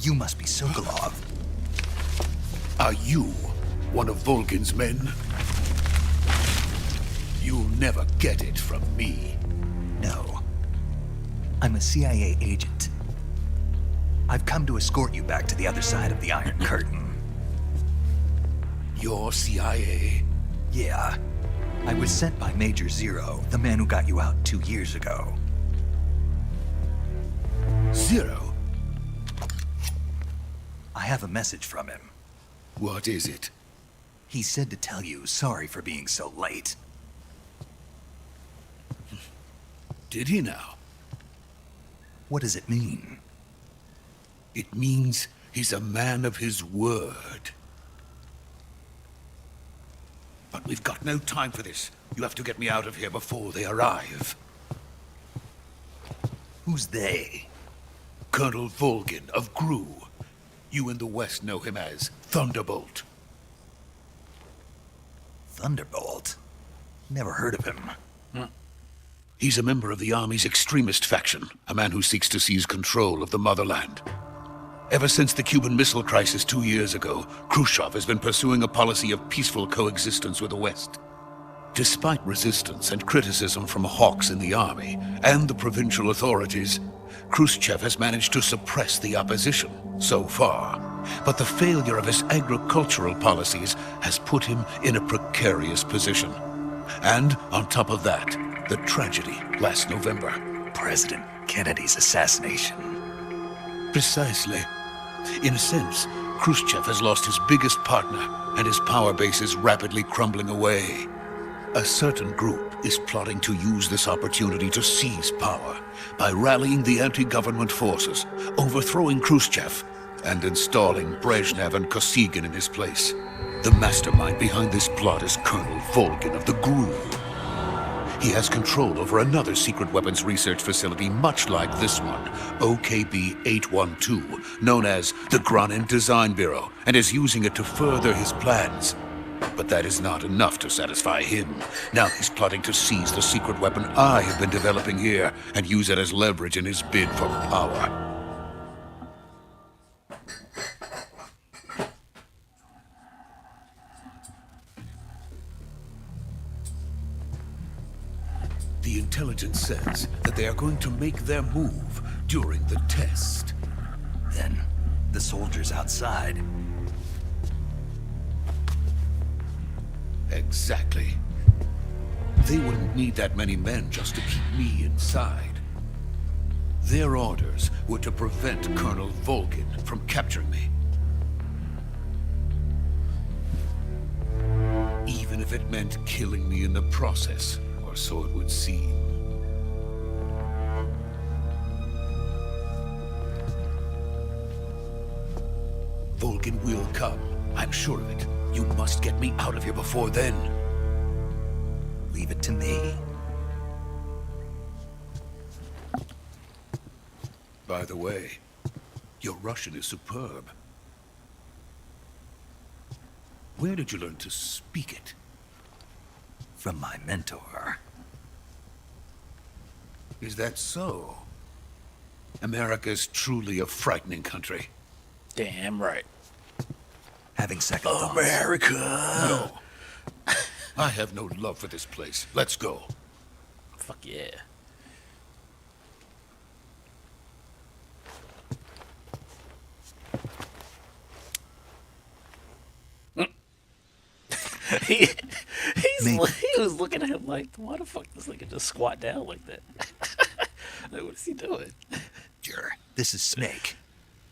You must be Sokolov. Are you one of Volgin's men? You'll never get it from me. No. I'm a CIA agent. I've come to escort you back to the other side of the Iron Curtain. You're CIA? Yeah. I was sent by Major Zero, the man who got you out 2 years ago. Zero? I have a message from him. What is it? He said to tell you sorry for being so late. Did he now? What does it mean? It means he's a man of his word. But we've got no time for this. You have to get me out of here before they arrive. Who's they? Colonel Volgin of GRU. You in the West know him as Thunderbolt. Thunderbolt? Never heard of him. He's a member of the Army's extremist faction, a man who seeks to seize control of the motherland. Ever since the Cuban Missile Crisis 2 years ago, Khrushchev has been pursuing a policy of peaceful coexistence with the West. Despite resistance and criticism from hawks in the army and the provincial authorities, Khrushchev has managed to suppress the opposition so far. But the failure of his agricultural policies has put him in a precarious position. And on top of that, the tragedy last November. President Kennedy's assassination. Precisely. In a sense, Khrushchev has lost his biggest partner, and his power base is rapidly crumbling away. A certain group is plotting to use this opportunity to seize power by rallying the anti-government forces, overthrowing Khrushchev, and installing Brezhnev and Kosygin in his place. The mastermind behind this plot is Colonel Volgin of the GRU. He has control over another secret weapons research facility much like this one, OKB-812, known as the Granin Design Bureau, and is using it to further his plans. But that is not enough to satisfy him. Now he's plotting to seize the secret weapon I have been developing here and use it as leverage in his bid for power. The intelligence says that they are going to make their move during the test. Then, the soldiers outside. Exactly. They wouldn't need that many men just to keep me inside. Their orders were to prevent Colonel Volgin from capturing me. Even if it meant killing me in the process, or so it would seem. Volgin will come. I'm sure of it. You must get me out of here before then. Leave it to me. By the way, your Russian is superb. Where did you learn to speak it? From my mentor. Is that so? America's truly a frightening country. Damn right. Having second thoughts. America! No. I have no love for this place. Let's go. Fuck yeah. he was looking at him like, why the fuck this nigga just squat down like that? Like, what is he doing? Sure. This is Snake.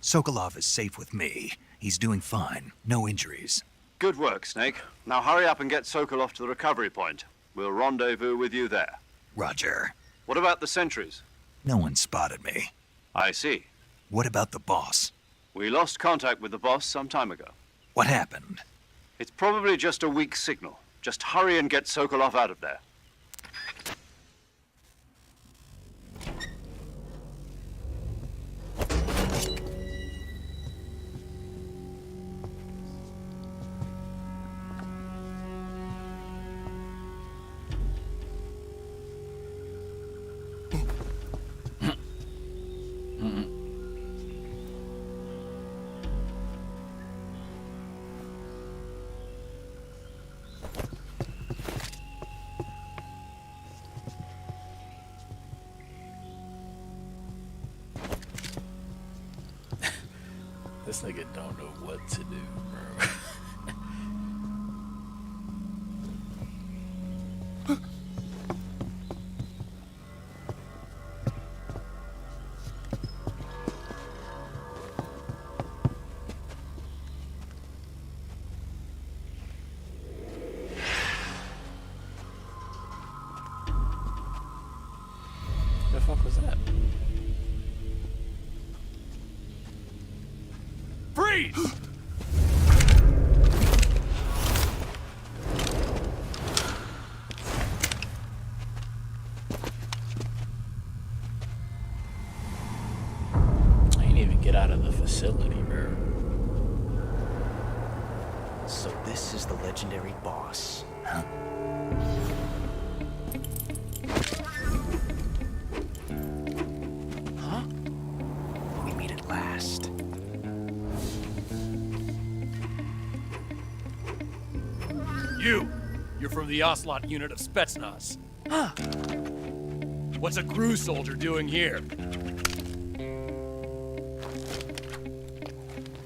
Sokolov is safe with me. He's doing fine. No injuries. Good work, Snake. Now hurry up and get Sokolov to the recovery point. We'll rendezvous with you there. Roger. What about the sentries? No one spotted me. I see. What about the boss? We lost contact with the boss some time ago. What happened? It's probably just a weak signal. Just hurry and get Sokolov out of there. This nigga don't know what to do, bro. The fuck was that? Freeze! I ain't even get out of the facility, bro. So this is the legendary boss. Huh? Huh? We meet at last. You're from the Ocelot unit of Spetsnaz. Huh. What's a crew soldier doing here?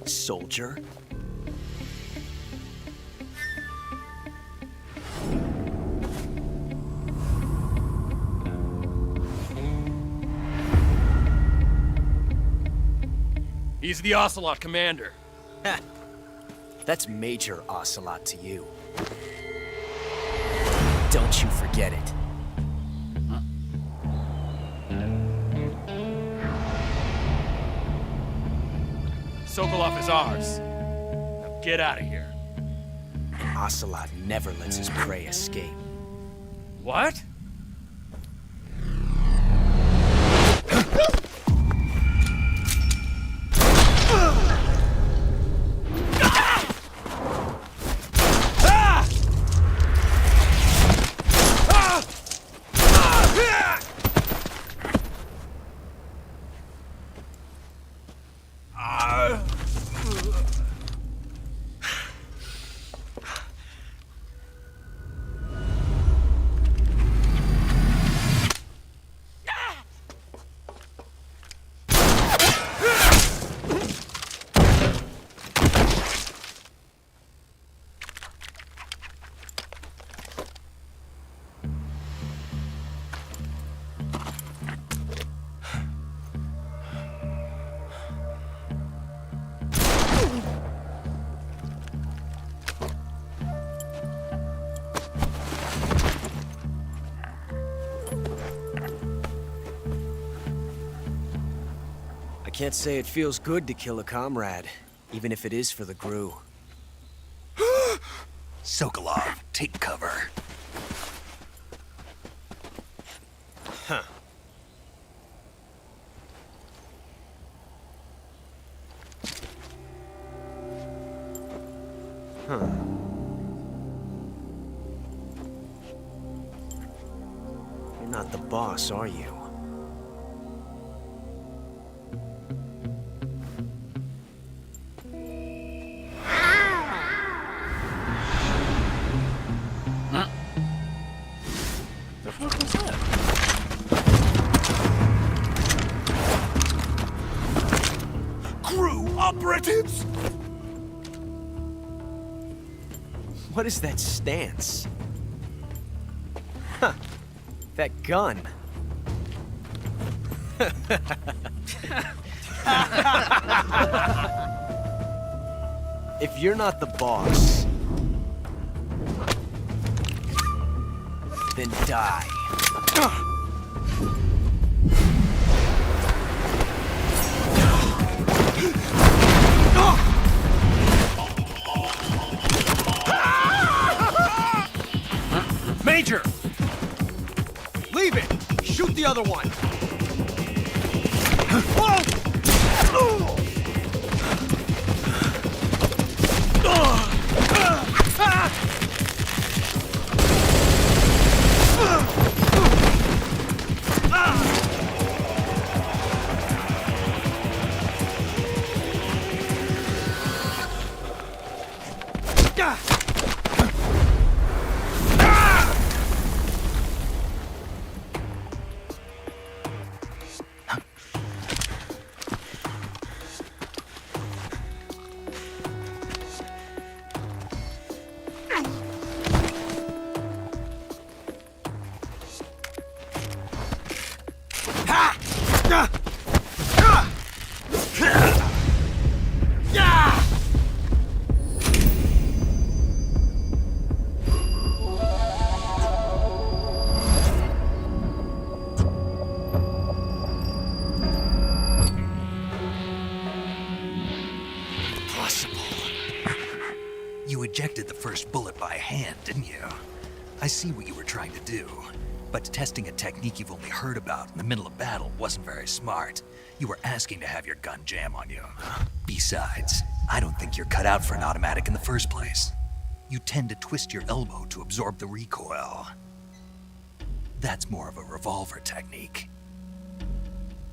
Soldier? He's the Ocelot commander. Ha! That's Major Ocelot to you. Don't you forget it. Sokolov is ours. Now get out of here. Ocelot never lets his prey escape. What? can't say it feels good to kill a comrade, even if it is for the Gru. Sokolov, take cover. Huh. Huh. You're not the boss, are you? The fuck was that? Crew operatives! What is that stance? Huh. That gun. If you're not the boss, then die. Major! Leave it! Shoot the other one! You ejected the first bullet by hand, didn't you? I see what you were trying to do. But testing a technique you've only heard about in the middle of battle wasn't very smart. You were asking to have your gun jam on you. Besides, I don't think you're cut out for an automatic in the first place. You tend to twist your elbow to absorb the recoil. That's more of a revolver technique.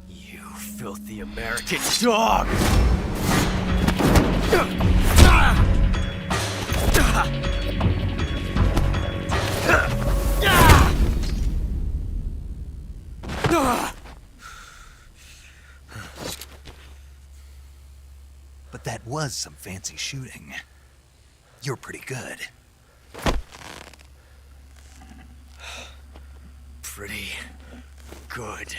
You filthy American dog! But that was some fancy shooting. You're pretty good. Pretty good.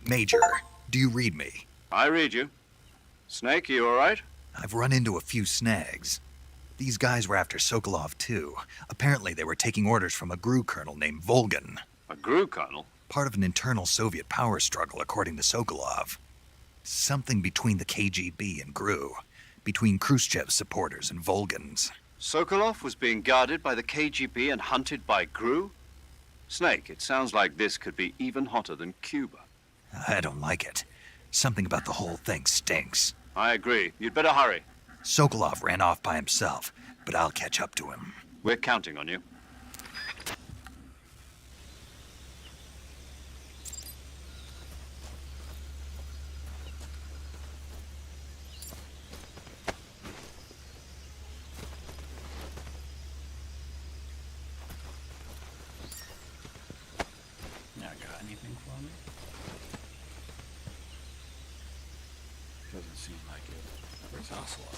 Major, do you read me? I read you. Snake, you all right? I've run into a few snags. These guys were after Sokolov too. Apparently they were taking orders from a GRU colonel named Volgan. A GRU colonel? Part of an internal Soviet power struggle, according to Sokolov. Something between the KGB and GRU. Between Khrushchev's supporters and Volgan's. Sokolov was being guarded by the KGB and hunted by GRU? Snake, it sounds like this could be even hotter than Cuba. I don't like it. Something about the whole thing stinks. I agree. You'd better hurry. Sokolov ran off by himself, but I'll catch up to him. We're counting on you. Yeah, got anything for me? Doesn't seem like it. Where's Ocelot?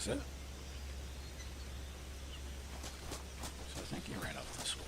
Is it? So I think he ran up this way.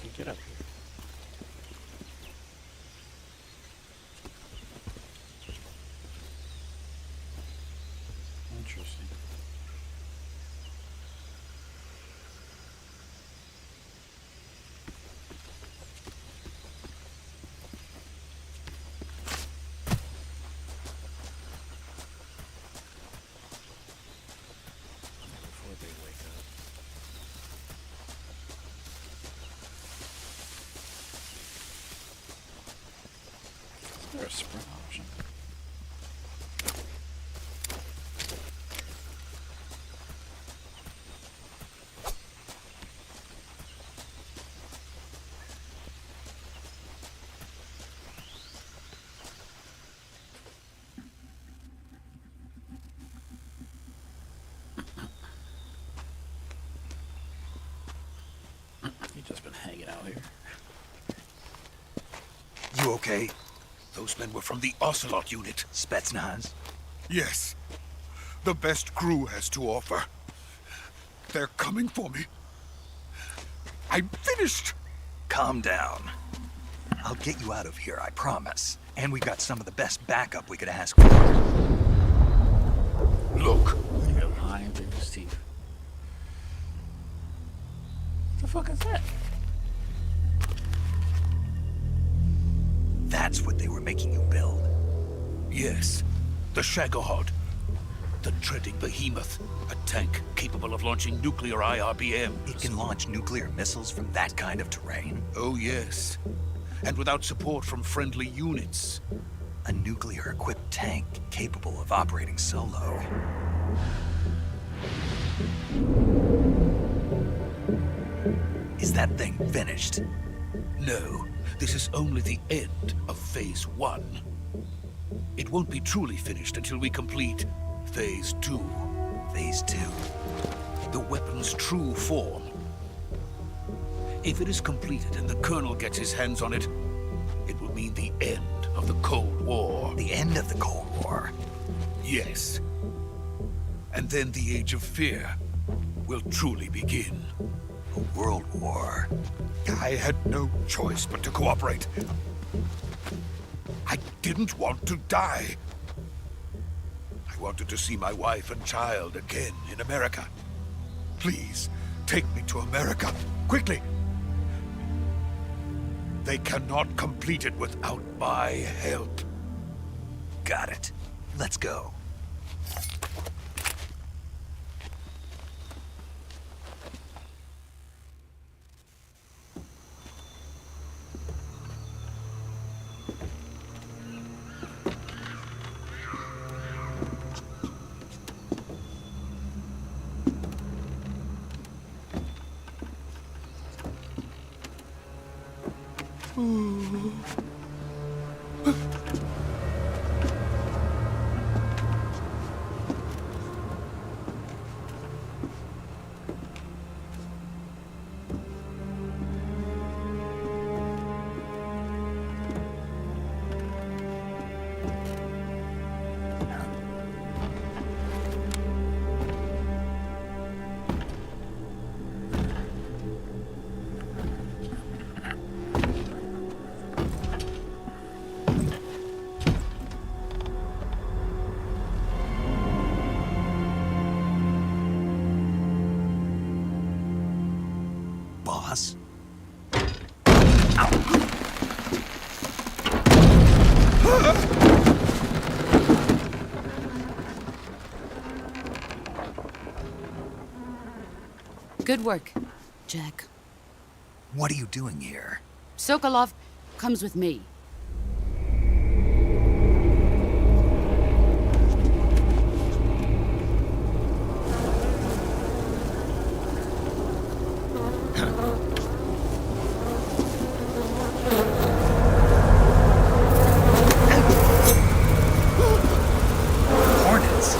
You can get up here. Interesting. Before they wake up. Is there a sprint option? You've just been hanging out here. You okay? Those men were from the Ocelot unit. Spetsnaz? Yes. The best crew has to offer. They're coming for me. I'm finished. Calm down. I'll get you out of here, I promise. And we got some of the best backup we could ask for. Look. You got lying through his teeth. What the fuck is that? That's what they were making you build. Yes. The Shagohod. The treading behemoth. A tank capable of launching nuclear IRBM. It can launch nuclear missiles from that kind of terrain. Oh, yes. And without support from friendly units. A nuclear-equipped tank capable of operating solo. Is that thing finished? No, this is only the end of Phase 1. It won't be truly finished until we complete Phase 2. Phase 2. The weapon's true form. If it is completed and the Colonel gets his hands on it, it will mean the end of the Cold War. The end of the Cold War? Yes. And then the Age of Fear will truly begin. A world war. I had no choice but to cooperate. I didn't want to die. I wanted to see my wife and child again in America. Please, take me to America, quickly. They cannot complete it without my help. Got it. Let's go. Boss? Ow. Good work, Jack. What are you doing here? Sokolov comes with me. Hornets.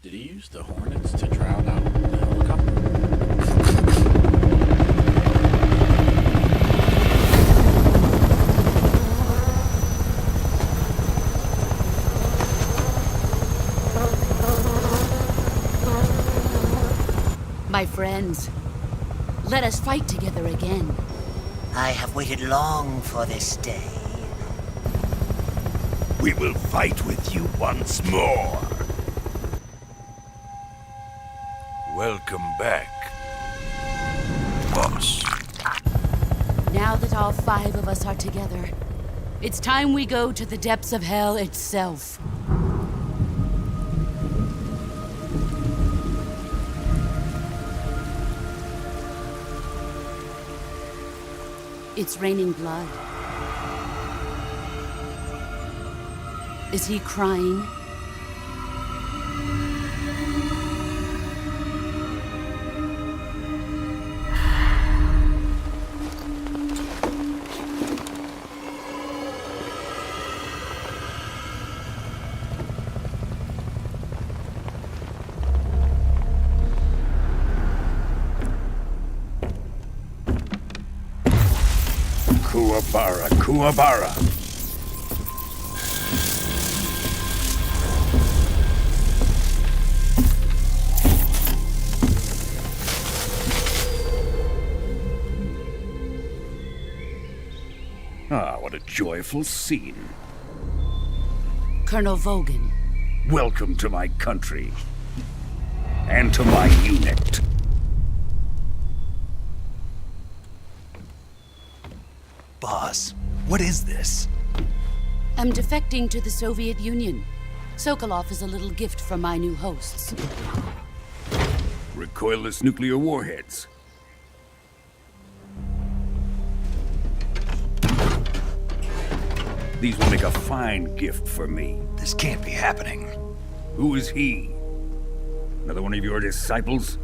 Did he use the Hornets to drown out the helicopter? My friends, let us fight together again. I have waited long for this day. We will fight with you once more. Welcome back, boss. Now that all 5 of us are together, it's time we go to the depths of hell itself. It's raining blood. Is he crying? Kuwabara, Kuwabara. Ah, what a joyful scene. Colonel Vogan. Welcome to my country. And to my unit. Boss, what is this? I'm defecting to the Soviet Union. Sokolov is a little gift from my new hosts. Recoilless nuclear warheads. These will make a fine gift for me. This can't be happening. Who is he? Another one of your disciples?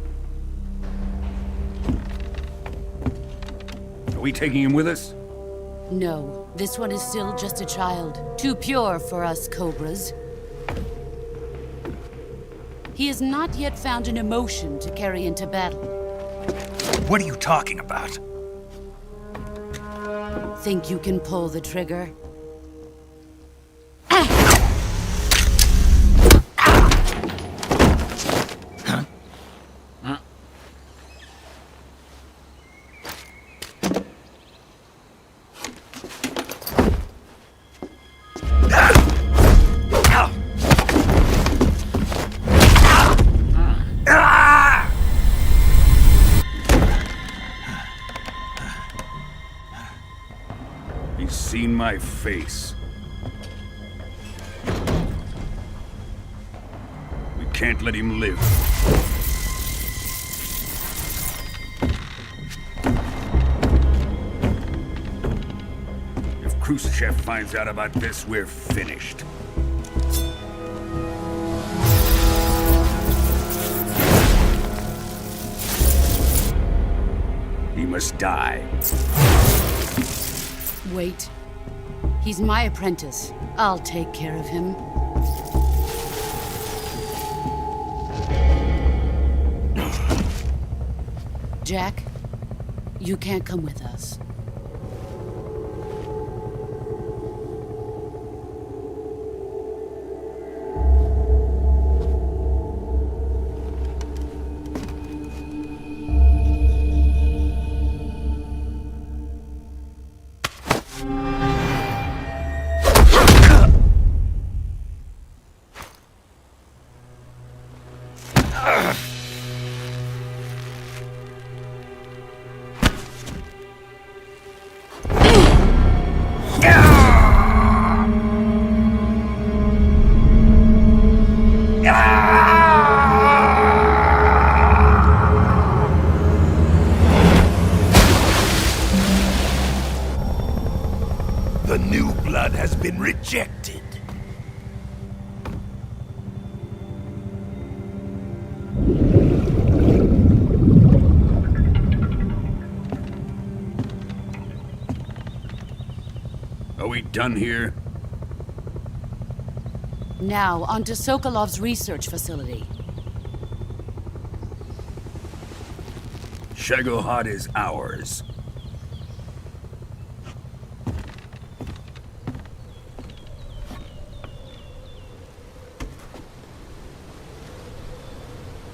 Are we taking him with us? No, this one is still just a child. Too pure for us Cobras. He has not yet found an emotion to carry into battle. What are you talking about? Think you can pull the trigger? He's seen my face. We can't let him live. If Khrushchev finds out about this, we're finished. He must die. Wait. He's my apprentice. I'll take care of him. Jack, you can't come with us. we done here? Now, on to Sokolov's research facility. Shagohod is ours.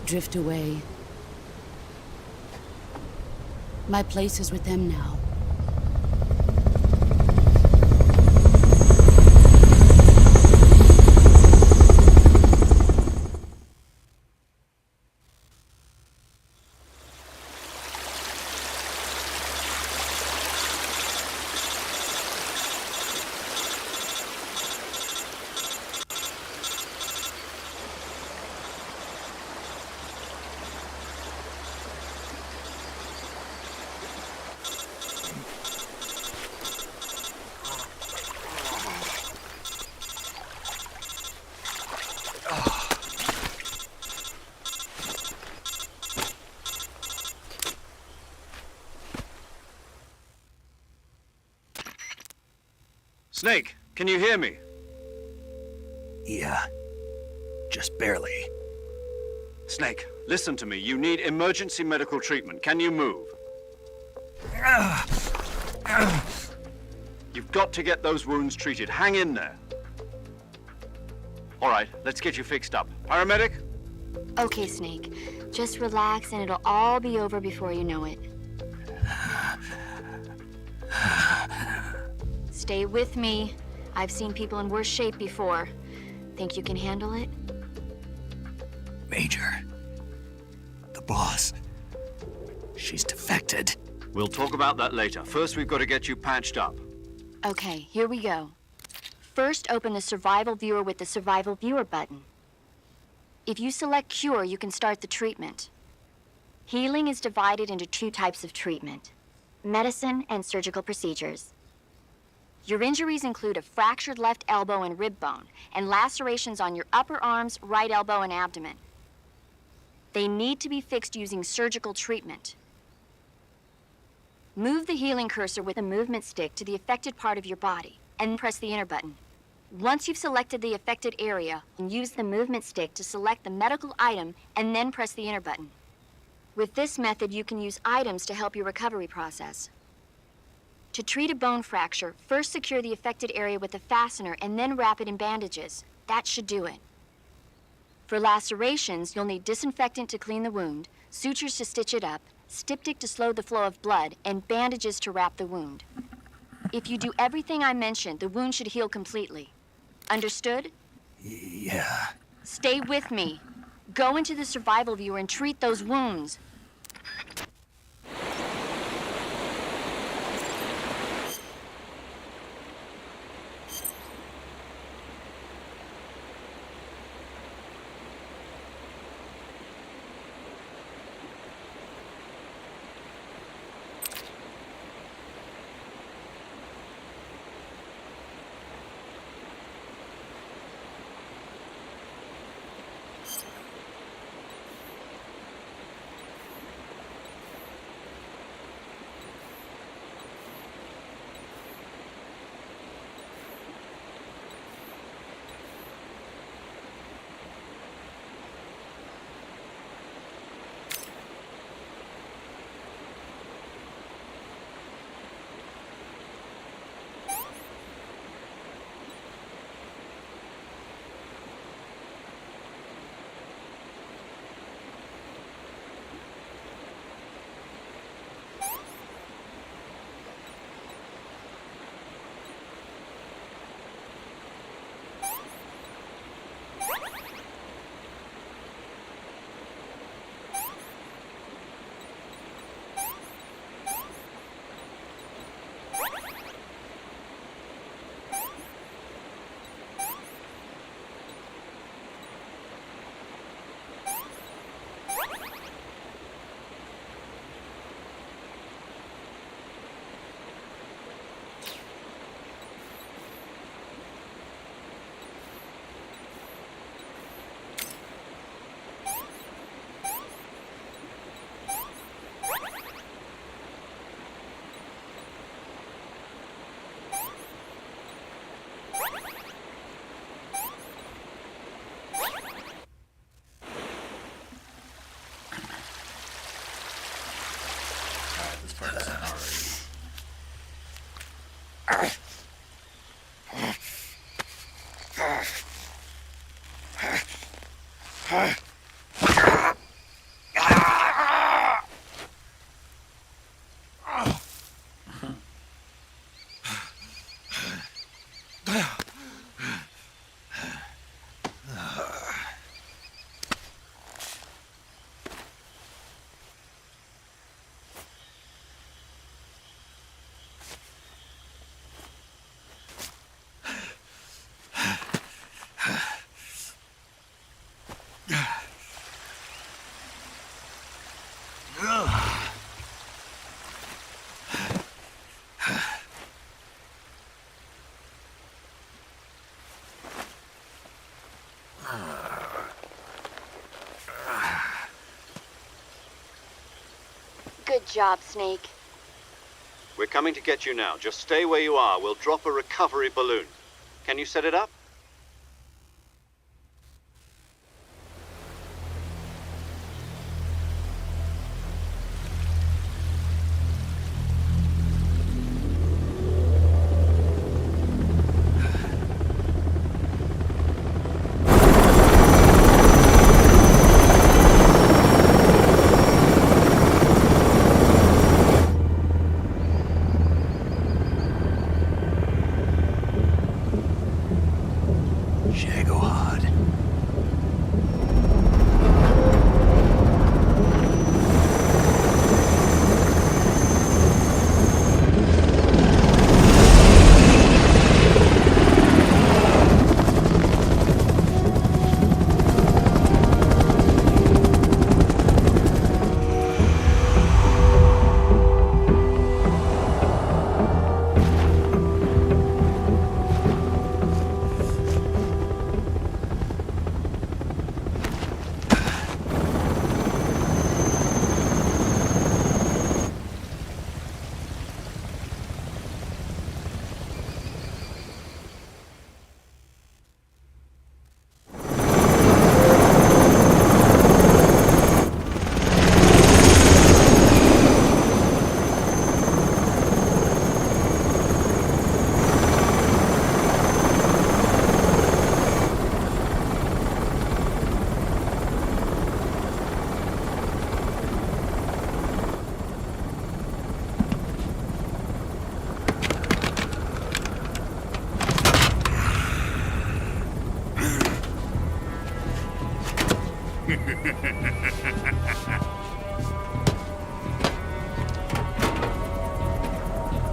Drift away. My place is with them now. Snake, can you hear me? Yeah. Just barely. Snake, listen to me. You need emergency medical treatment. Can you move? You've got to get those wounds treated. Hang in there. All right, let's get you fixed up. Paramedic? Okay, Snake. Just relax and it'll all be over before you know it. Stay with me. I've seen people in worse shape before. Think you can handle it? Major. The boss. She's defected. We'll talk about that later. First, we've got to get you patched up. Okay, here we go. First, open the Survival Viewer with the Survival Viewer button. If you select Cure, you can start the treatment. Healing is divided into two types of treatment: medicine and surgical procedures. Your injuries include a fractured left elbow and rib bone, and lacerations on your upper arms, right elbow, and abdomen. They need to be fixed using surgical treatment. Move the healing cursor with a movement stick to the affected part of your body, and press the enter button. Once you've selected the affected area, use the movement stick to select the medical item, and then press the enter button. With this method, you can use items to help your recovery process. To treat a bone fracture, first secure the affected area with a fastener and then wrap it in bandages. That should do it. For lacerations, you'll need disinfectant to clean the wound, sutures to stitch it up, styptic to slow the flow of blood, and bandages to wrap the wound. If you do everything I mentioned, the wound should heal completely. Understood? Yeah. Stay with me. Go into the Survival Viewer and treat those wounds. Good job, Snake. We're coming to get you now. Just stay where you are. We'll drop a recovery balloon. Can you set it up? Shagohod.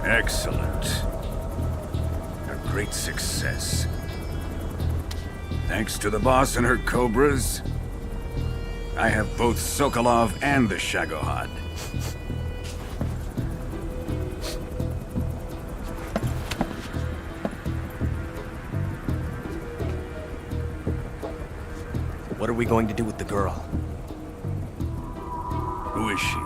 Excellent. A great success. Thanks to the boss and her cobras, I have both Sokolov and the Shagohod. What are we going to do with the girl? Who is she?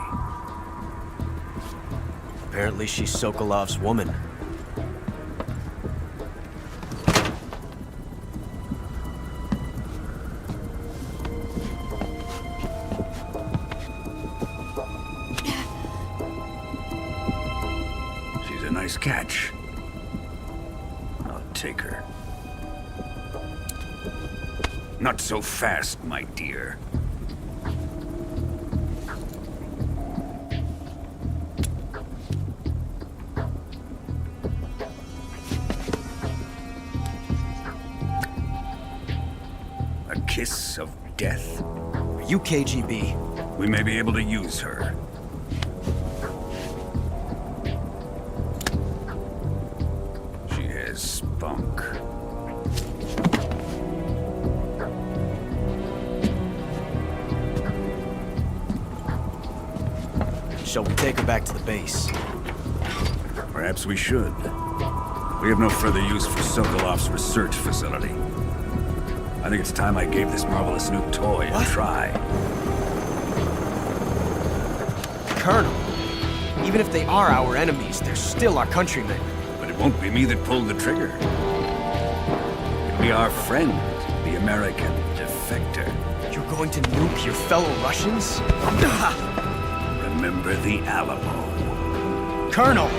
Apparently she's Sokolov's woman. She's a nice catch. I'll take her. Not so fast, my dear. A kiss of death? Are you KGB? We may be able to use her. She has spunk. Shall we take her back to the base? Perhaps we should. We have no further use for Sokolov's research facility. I think it's time I gave this marvelous new toy a try. Colonel, even if they are our enemies, they're still our countrymen. But it won't be me that pulled the trigger. It'll be our friend, the American defector. You're going to nuke your fellow Russians? Remember the Alamo. Colonel!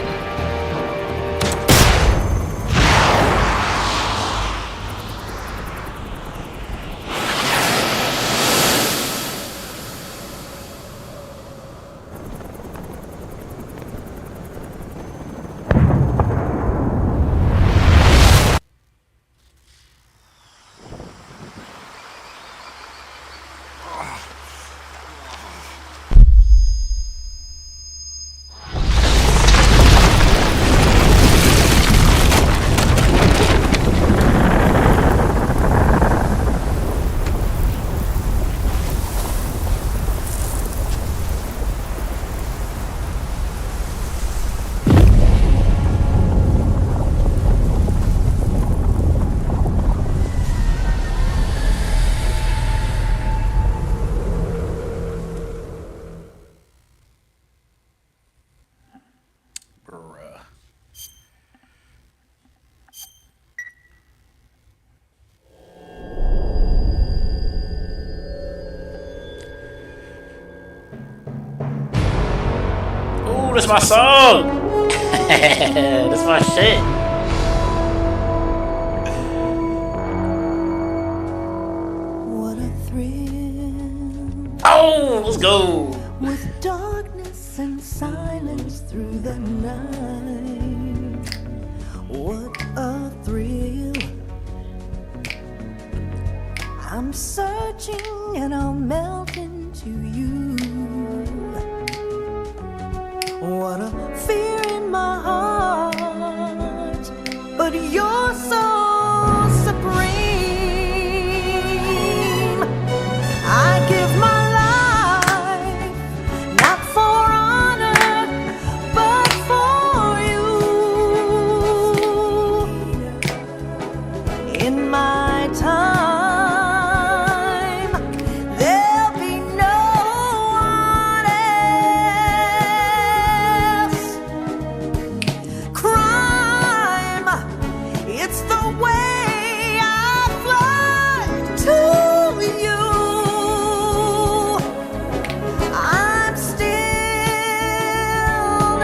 this is my song. This is my shit. What a thrill. Oh, let's go. With darkness and silence through the night. What a thrill. I'm searching and I'll melt into you. What a fear in my heart, but you're so supreme. I give my life, not for honor, but for you. In my time, there'll be no one else. Crime, it's the way I fly to you. I'm still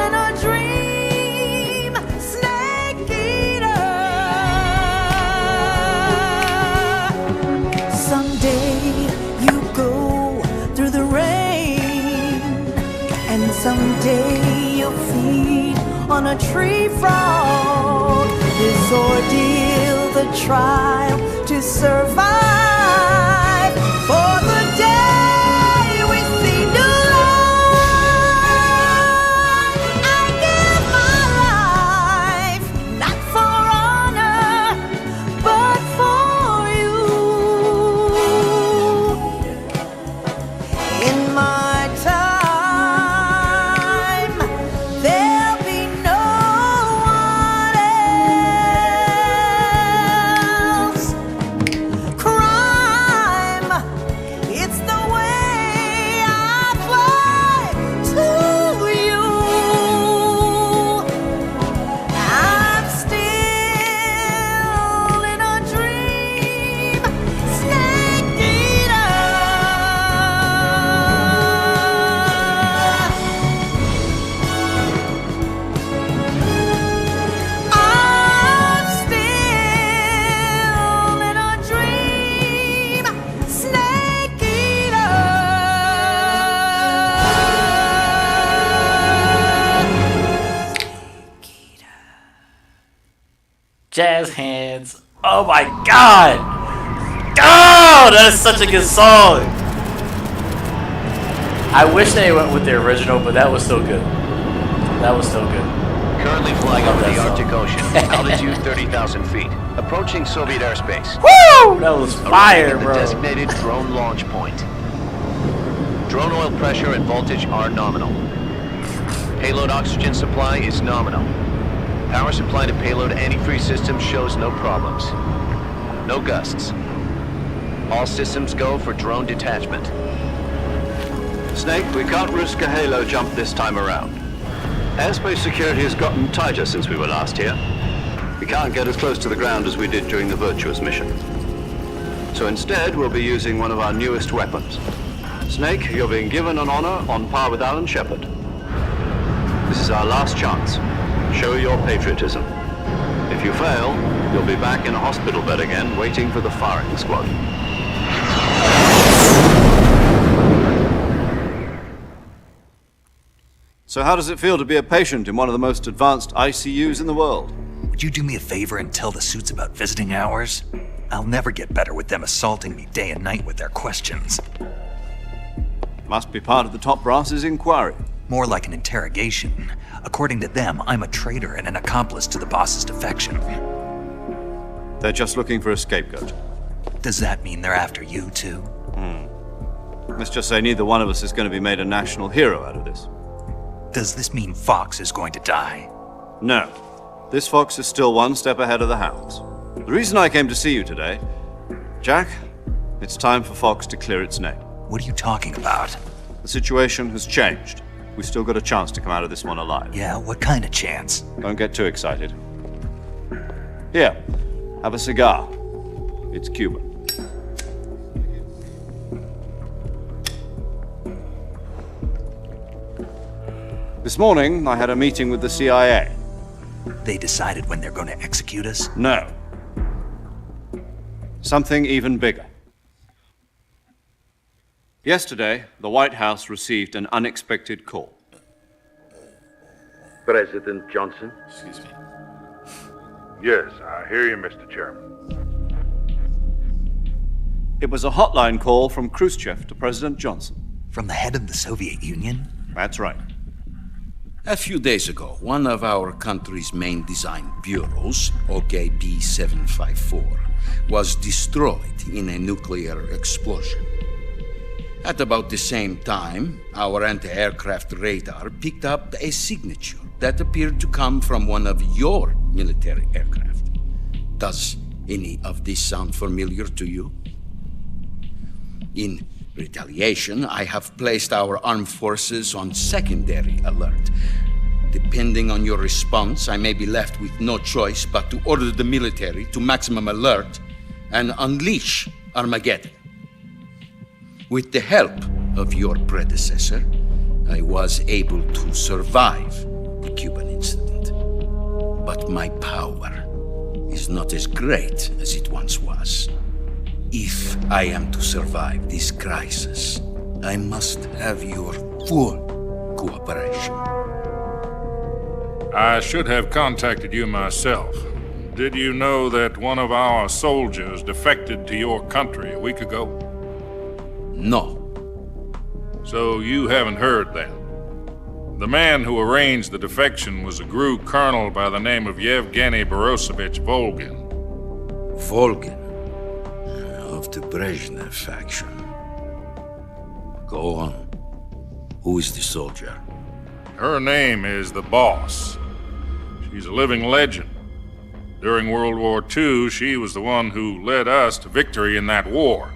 in a dream, snake eater. Someday you go through the rain, and someday you'll feed on a tree frog. This ordeal, the trial to survive for the day we see new light. I give my life, not for honor, but for you. In my time, there'll be no one else. Crime, it's the way I fly to you. I'm still in a dream, snake eater. I'm still in a dream, snake eater. Jazz hands. Oh my god! Oh, that is such a good song! I wish they went with the original, but that was so good. That was so good. Currently flying Love over that the song. Arctic Ocean, altitude 30,000 feet, approaching Soviet airspace. Woo! That was fire, Arriving at bro. the designated drone launch point. Drone oil pressure and voltage are nominal. Payload oxygen supply is nominal. Power supply to payload antifreeze system shows no problems. No gusts. All systems go for drone detachment. Snake, we can't risk a halo jump this time around. Airspace security has gotten tighter since we were last here. We can't get as close to the ground as we did during the Virtuous mission. So instead, we'll be using one of our newest weapons. Snake, you're being given an honor on par with Alan Shepard. This is our last chance. Show your patriotism. If you fail, you'll be back in a hospital bed again, waiting for the firing squad. So how does it feel to be a patient in one of the most advanced ICUs in the world? Would you do me a favor and tell the suits about visiting hours? I'll never get better with them assaulting me day and night with their questions. Must be part of the top brass's inquiry. More like an interrogation. According to them, I'm a traitor and an accomplice to the boss's defection. They're just looking for a scapegoat. Does that mean they're after you, too? Let's just say neither one of us is going to be made a national hero out of this. Does this mean Fox is going to die? No. This fox is still one step ahead of the hounds. The reason I came to see you today, Jack, it's time for Fox to clear its name. What are you talking about? The situation has changed. We've still got a chance to come out of this one alive. Yeah, what kind of chance? Don't get too excited. Here, have a cigar. It's Cuban. This This morning, I had a meeting with the CIA. They decided when they're going to execute us? No. Something even bigger. Yesterday, the White House received an unexpected call. President Johnson? Excuse me. Yes, I hear you, Mr. Chairman. It was a hotline call from Khrushchev to President Johnson. From the head of the Soviet Union? That's right. A few days ago, one of our country's main design bureaus, OKB 754, was destroyed in a nuclear explosion. At about the same time, our anti-aircraft radar picked up a signature that appeared to come from one of your military aircraft. Does any of this sound familiar to you? In retaliation, I have placed our armed forces on secondary alert. Depending on your response, I may be left with no choice but to order the military to maximum alert and unleash Armageddon. With the help of your predecessor, I was able to survive the Cuban incident. But my power is not as great as it once was. If I am to survive this crisis, I must have your full cooperation. I should have contacted you myself. Did you know that one of our soldiers defected to your country a week ago? No. So you haven't heard then? The man who arranged the defection was a GRU colonel by the name of Yevgeny Borisovich Volgin. Volgin? Of the Brezhnev faction. Go on. Who is the soldier? Her name is the Boss. She's a living legend. During World War II, she was the one who led us to victory in that war.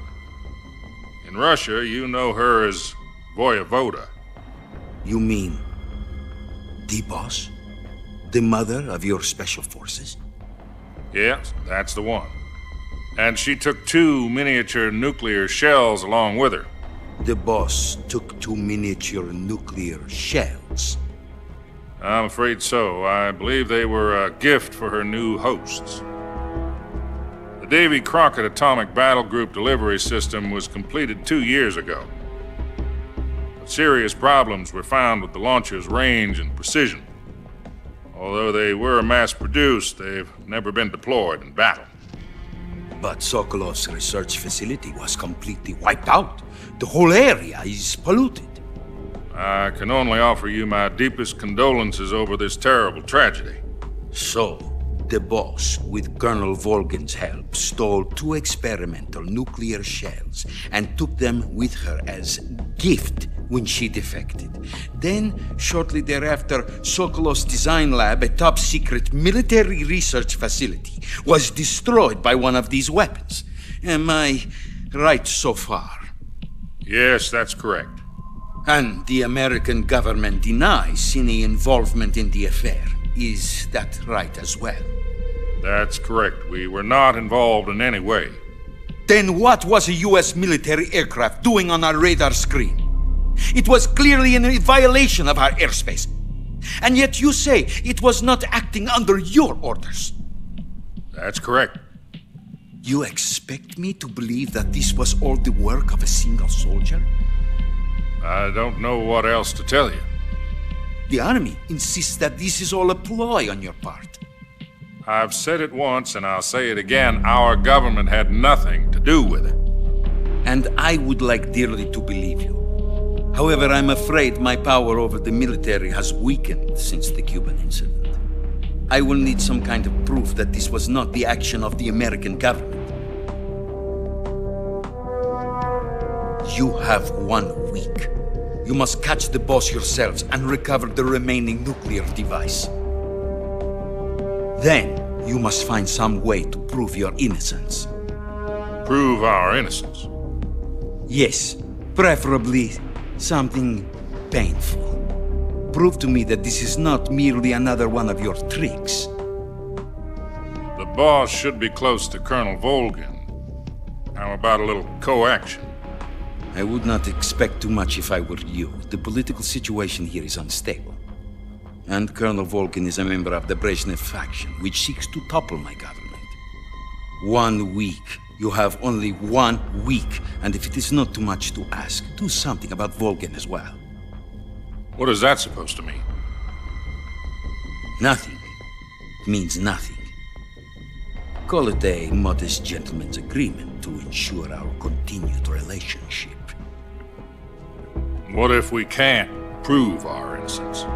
In Russia, you know her as Voyevoda. You mean the Boss? The mother of your special forces? Yes, that's the one. And she took 2 miniature nuclear shells along with her. The Boss took 2 miniature nuclear shells? I'm afraid so. I believe they were a gift for her new hosts. The Davy Crockett Atomic Battle Group delivery system was completed 2 years ago. But serious problems were found with the launcher's range and precision. Although they were mass-produced, they've never been deployed in battle. But Sokolov's research facility was completely wiped out. The whole area is polluted. I can only offer you my deepest condolences over this terrible tragedy. So, the Boss, with Colonel Volgin's help, stole 2 experimental nuclear shells and took them with her as gift when she defected. Then, shortly thereafter, Sokolov's design lab, a top-secret military research facility, was destroyed by one of these weapons. Am I right so far? Yes, that's correct. And the American government denies any involvement in the affair. Is that right as well? That's correct. We were not involved in any way. Then what was a U.S. military aircraft doing on our radar screen? It was clearly in violation of our airspace. And yet you say it was not acting under your orders. That's correct. You expect me to believe that this was all the work of a single soldier? I don't know what else to tell you. The Army insists that this is all a ploy on your part. I've said it once and I'll say it again. Our government had nothing to do with it. And I would like dearly to believe you. However, I'm afraid my power over the military has weakened since the Cuban incident. I will need some kind of proof that this was not the action of the American government. You have 1 week. You must catch the Boss yourselves and recover the remaining nuclear device. Then, you must find some way to prove your innocence. Prove our innocence? Yes, preferably something painful. Prove to me that this is not merely another one of your tricks. The Boss should be close to Colonel Volgin. How about a little coaction? I would not expect too much if I were you. The political situation here is unstable. And Colonel Volkin is a member of the Brezhnev faction, which seeks to topple my government. 1 week. You have only 1 week, and if it is not too much to ask, do something about Volkin as well. What is that supposed to mean? Nothing. It means nothing. Call it a modest gentleman's agreement to ensure our continued relationship. What if we can't prove our innocence?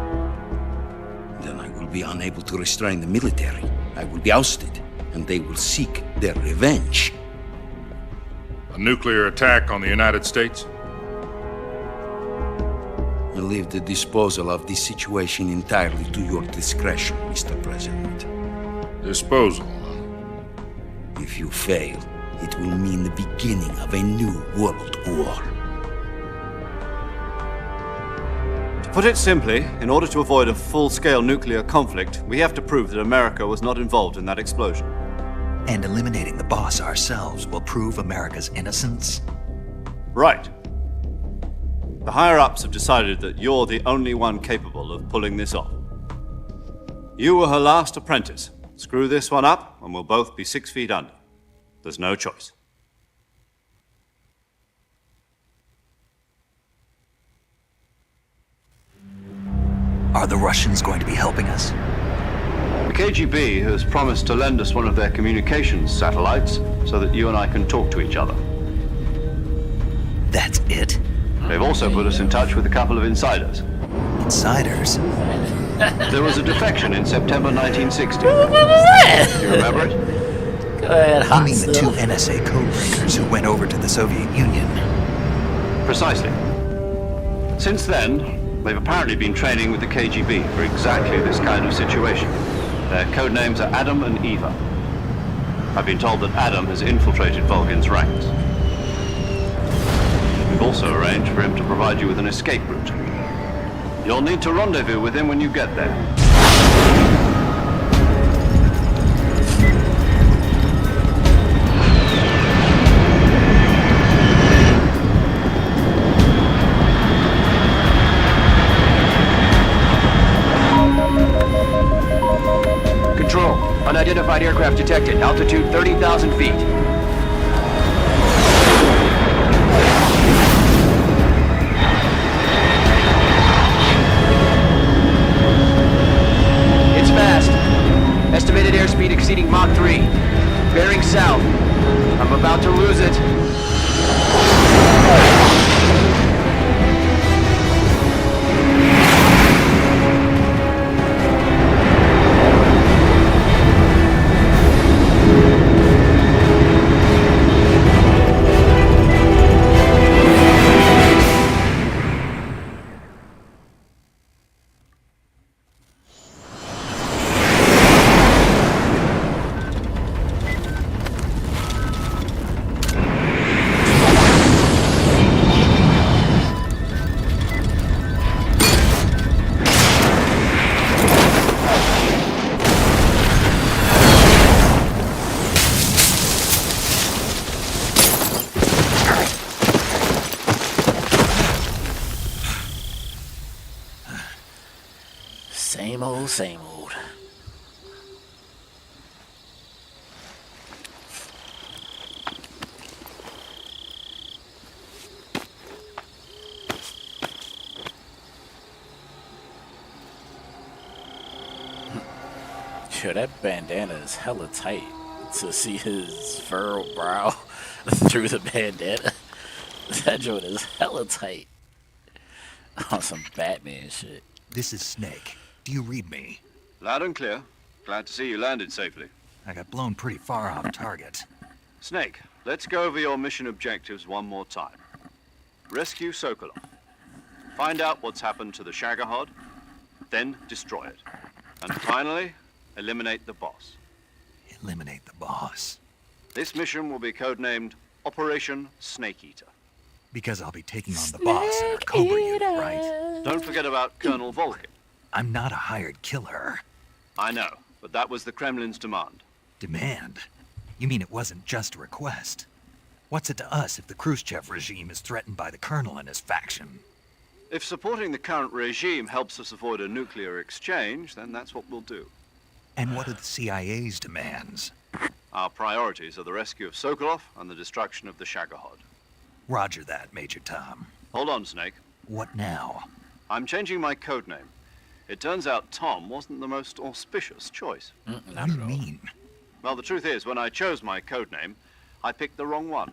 Then I will be unable to restrain the military. I will be ousted, and they will seek their revenge. A nuclear attack on the United States? I leave the disposal of this situation entirely to your discretion, Mr. President. Disposal? If you fail, it will mean the beginning of a new world war. To put it simply, in order to avoid a full-scale nuclear conflict, we have to prove that America was not involved in that explosion. And eliminating the boss ourselves will prove America's innocence? Right. The higher-ups have decided that you're the only one capable of pulling this off. You were her last apprentice. Screw this one up, and we'll both be 6 feet under. There's no choice. Are the Russians going to be helping us? The KGB has promised to lend us one of their communications satellites so that you and I can talk to each other. That's it? They've also put us in touch with a couple of insiders. Insiders? There was a defection in September 1960. Do you remember it? Go ahead, you mean the 2 NSA codebreakers who went over to the Soviet Union? Precisely. Since then, they've apparently been training with the KGB for exactly this kind of situation. Their code names are Adam and Eva. I've been told that Adam has infiltrated Volgin's ranks. We've also arranged for him to provide you with an escape route. You'll need to rendezvous with him when you get there. Control, unidentified aircraft detected. Altitude 30,000 feet. It's fast. Estimated airspeed exceeding Mach 3. Bearing south. I'm about to lose it. Same old. Yo, that bandana is hella tight. To see his furrowed brow through the bandana. That joint is hella tight. On some Batman shit. This is Snake. Do you read me? Loud and clear. Glad to see you landed safely. I got blown pretty far off target. Snake, let's go over your mission objectives one more time. Rescue Sokolov. Find out what's happened to the Shagohod, then destroy it. And finally, eliminate the boss. Eliminate the boss? This mission will be codenamed Operation Snake Eater. Because I'll be taking on the boss in our Cobra unit, right? Don't forget about Colonel Volkin. I'm not a hired killer. I know, but that was the Kremlin's demand. Demand? You mean it wasn't just a request? What's it to us if the Khrushchev regime is threatened by the Colonel and his faction? If supporting the current regime helps us avoid a nuclear exchange, then that's what we'll do. And what are the CIA's demands? Our priorities are the rescue of Sokolov and the destruction of the Shagohod. Roger that, Major Tom. Hold on, Snake. What now? I'm changing my code name. It turns out Tom wasn't the most auspicious choice. What do you mean? Well, the truth is, when I chose my code name, I picked the wrong one.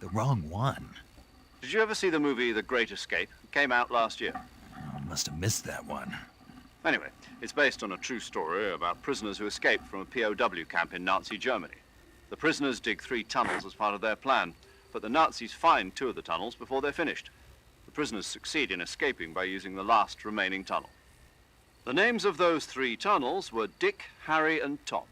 The wrong one? Did you ever see the movie The Great Escape? It came out last year. I must have missed that one. Anyway, it's based on a true story about prisoners who escaped from a POW camp in Nazi Germany. The prisoners dig 3 tunnels as part of their plan, but the Nazis find 2 of the tunnels before they're finished. The prisoners succeed in escaping by using the last remaining tunnel. The names of those 3 tunnels were Dick, Harry, and Tom.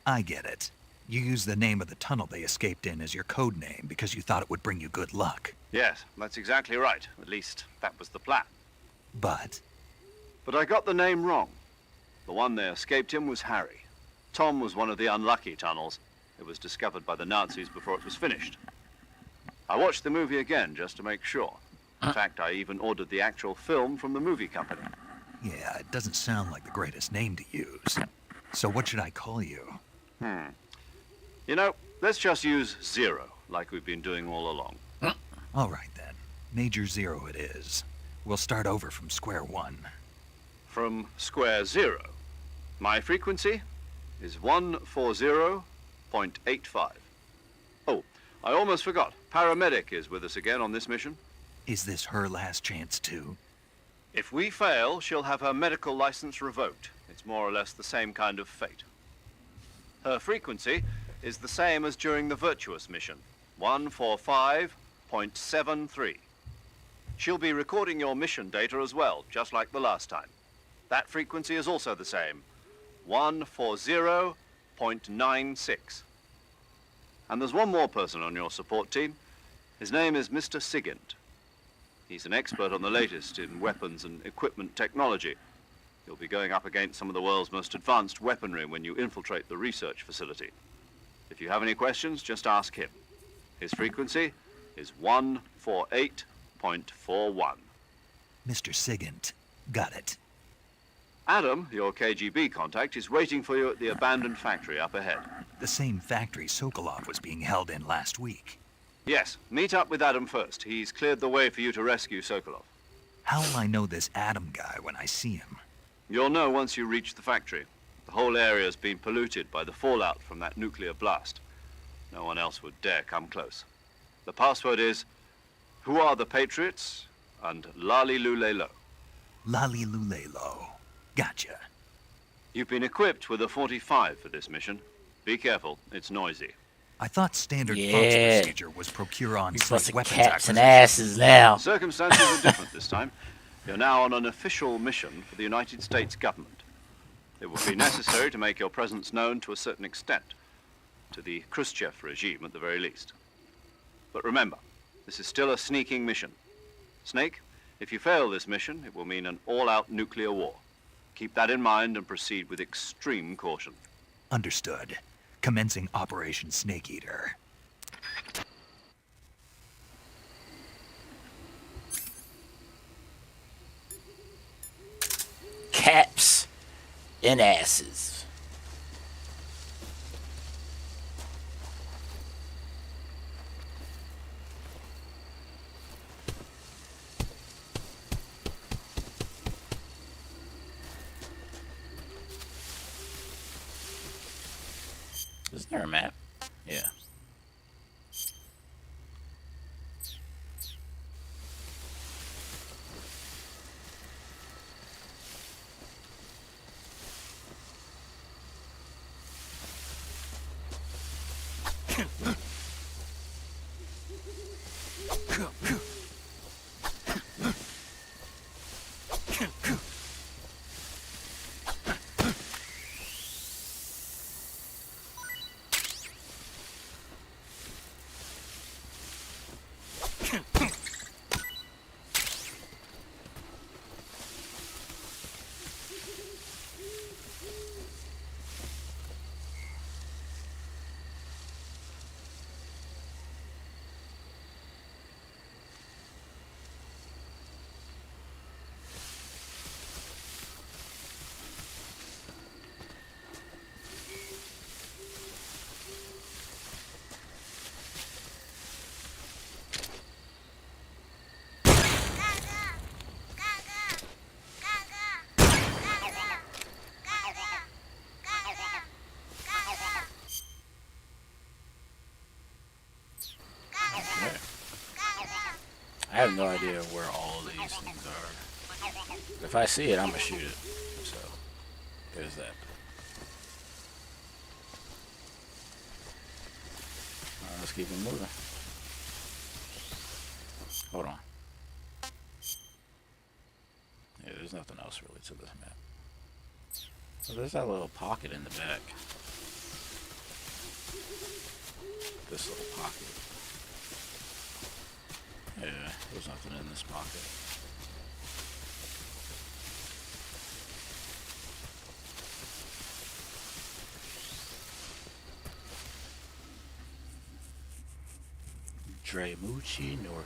I get it. You used the name of the tunnel they escaped in as your code name because you thought it would bring you good luck. Yes, that's exactly right. At least, that was the plan. But I got the name wrong. The one they escaped in was Harry. Tom was one of the unlucky tunnels. It was discovered by the Nazis before it was finished. I watched the movie again just to make sure. In fact, I even ordered the actual film from the movie company. yeah, it doesn't sound like the greatest name to use. So what should I call you? You know, let's just use Zero, like we've been doing all along. All right, then. Major Zero it is. We'll start over from square one. From square zero. My frequency is 140.85. Oh, I almost forgot. Paramedic is with us again on this mission. Is this her last chance, too? If we fail, she'll have her medical license revoked. It's more or less the same kind of fate. Her frequency is the same as during the Virtuous mission, 145.73. She'll be recording your mission data as well, just like the last time. That frequency is also the same, 140.96. And there's one more person on your support team. His name is Mr. Sigint. He's an expert on the latest in weapons and equipment technology. You'll be going up against some of the world's most advanced weaponry when you infiltrate the research facility. If you have any questions, just ask him. His frequency is 148.41. Mr. Sigint. Got it. Adam, your KGB contact, is waiting for you at the abandoned factory up ahead. The same factory Sokolov was being held in last week. Yes, meet up with Adam first. He's cleared the way for you to rescue Sokolov. How will I know this Adam guy when I see him? You'll know once you reach the factory. The whole area's been polluted by the fallout from that nuclear blast. No one else would dare come close. The password is, "Who are the Patriots?" and Lali Lulelo. Lali Lulelo. Gotcha. You've been equipped with a 45 for this mission. Be careful, it's noisy. I thought standard Fox Yeah. procedure was procure on You're site busting weapons caps and acquisition. asses now. Circumstances are different this time. You're now on an official mission for the United States government. It will be necessary to make your presence known to a certain extent, to the Khrushchev regime at the very least. But remember, this is still a sneaking mission. Snake, if you fail this mission, it will mean an all-out nuclear war. Keep that in mind and proceed with extreme caution. Understood. Commencing Operation Snake Eater. Caps and asses. Is there a map? Yeah. I have no idea where all of these things are. If I see it, I'm gonna shoot it. So, there's that. Alright, let's keep it moving. Hold on. Yeah, there's nothing else really to this map. So there's that little pocket in the back. This little pocket. Yeah, there's nothing in this pocket. Dremuchi Nord.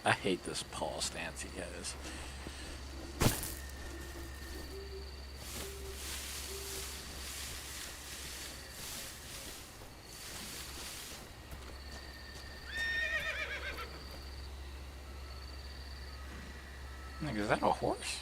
I hate this paw stance he has. Like, is that a horse?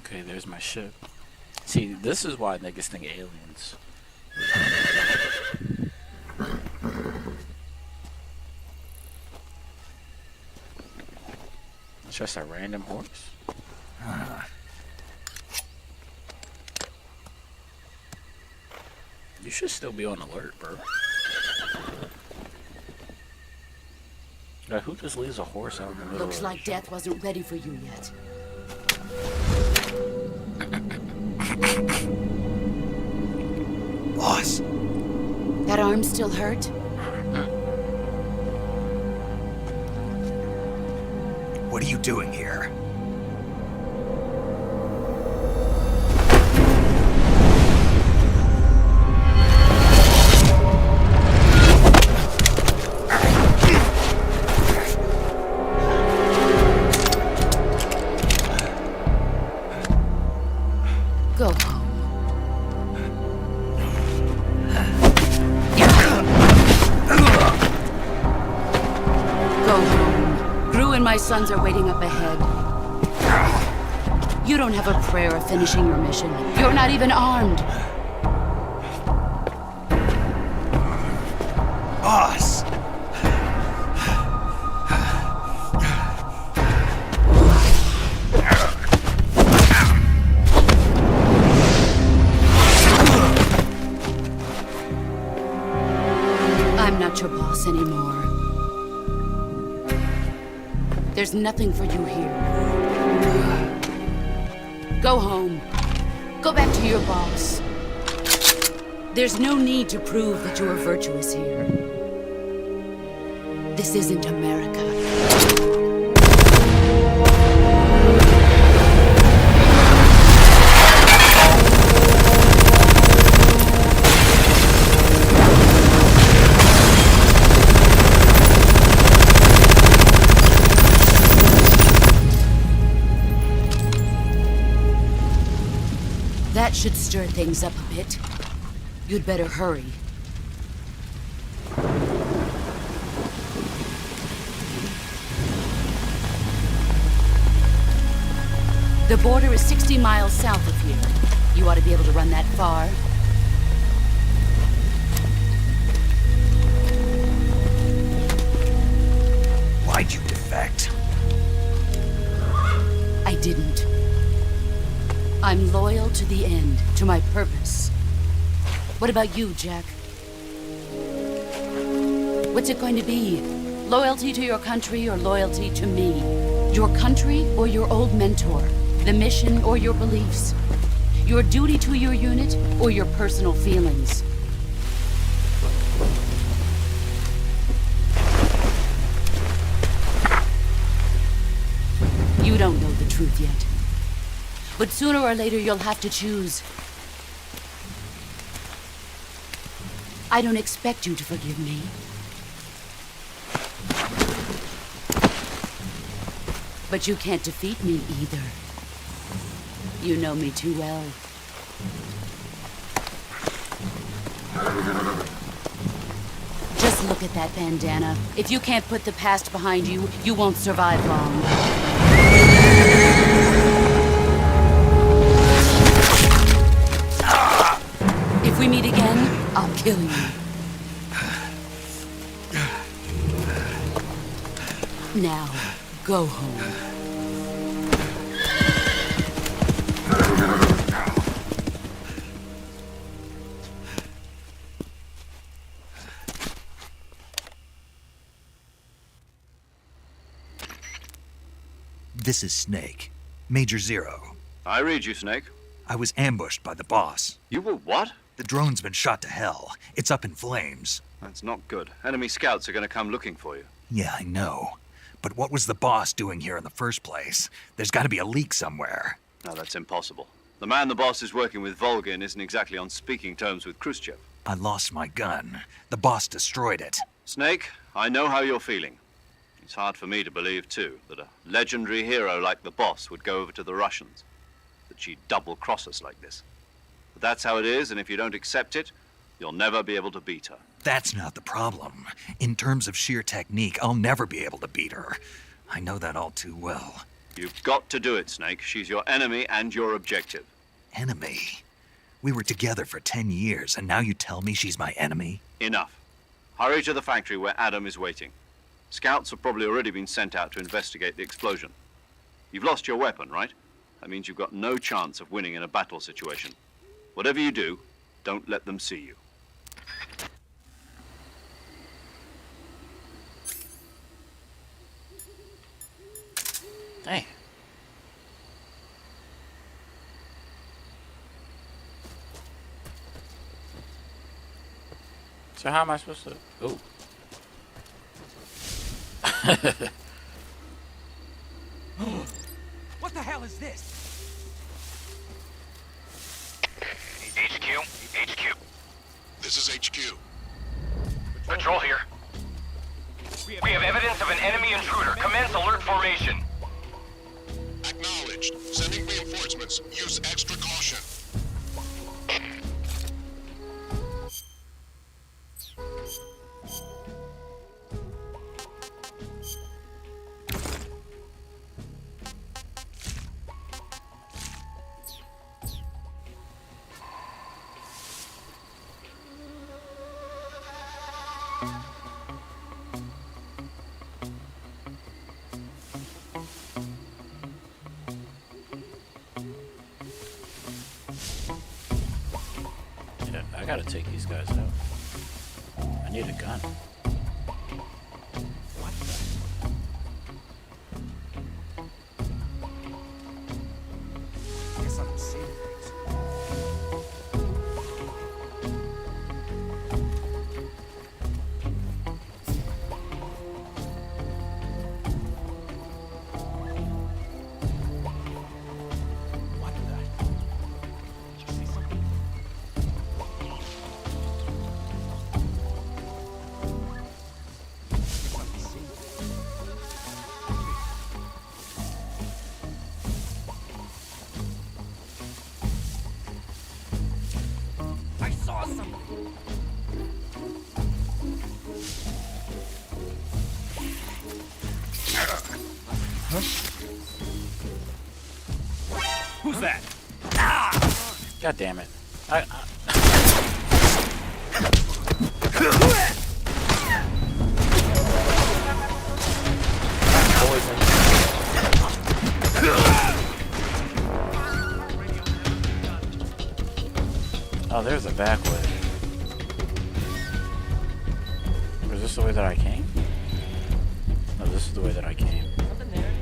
Okay, there's my ship. See, this is why niggas think aliens. It's just a random horse. You should still be on alert, bro. Now, who just leaves a horse out in the middle? Looks like death wasn't ready for you yet. Boss. That arm still hurt? What are you doing here? Go home. Go home. Gru and my sons are waiting up ahead. You don't have a prayer of finishing your mission. You're not even armed. Boss! I'm not your boss anymore. There's nothing for you here. Go home. Go back to your boss. There's no need to prove that you are virtuous here. This isn't America. That should stir things up a bit. You'd better hurry. The border is 60 miles south of here. You ought to be able to run that far. Why'd you defect? I didn't. I'm loyal to the end, to my purpose. What about you, Jack? What's it going to be? Loyalty to your country or loyalty to me? Your country or your old mentor? The mission or your beliefs? Your duty to your unit or your personal feelings? You don't know the truth yet. But sooner or later you'll have to choose. I don't expect you to forgive me. But you can't defeat me either. You know me too well. Just look at that bandana. If you can't put the past behind you, you won't survive long. If we meet again, I'll kill you. Now, go home. This is Snake. Major Zero. I read you, Snake. I was ambushed by the boss. You were what? The drone's been shot to hell. It's up in flames. That's not good. Enemy scouts are going to come looking for you. Yeah, I know. But what was the boss doing here in the first place? There's got to be a leak somewhere. No, that's impossible. The man the boss is working with, Volgin, isn't exactly on speaking terms with Khrushchev. I lost my gun. The boss destroyed it. Snake, I know how you're feeling. It's hard for me to believe, too, that a legendary hero like the boss would go over to the Russians. That she'd double-cross us like this. But that's how it is, and if you don't accept it, you'll never be able to beat her. That's not the problem. In terms of sheer technique, I'll never be able to beat her. I know that all too well. You've got to do it, Snake. She's your enemy and your objective. Enemy? We were together for 10 years, and now you tell me she's my enemy? Enough. Hurry to the factory where Adam is waiting. Scouts have probably already been sent out to investigate the explosion. You've lost your weapon, right? That means you've got no chance of winning in a battle situation. Whatever you do, don't let them see you. Dang. So how am I supposed to... Oh. What the hell is this? HQ. This is HQ. Patrol here. We have evidence of an enemy intruder. Commence alert formation. Acknowledged. Sending reinforcements. Use extra caution. I gotta take these guys out. I need a gun. Guess I'm seeing things. What the? Did you see something? I saw something. Huh? Who's that? God damn it. Oh, there's a back way. Was this the way that I came? No, this is the way that I came. Nothing there.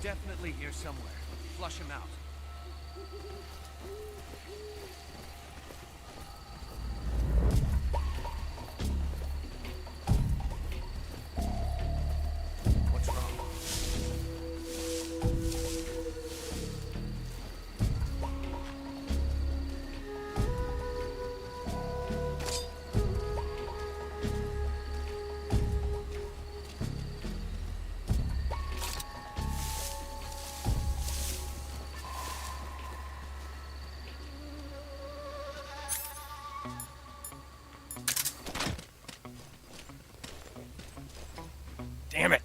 Definitely here somewhere. Flush him out. What's wrong? Damn it!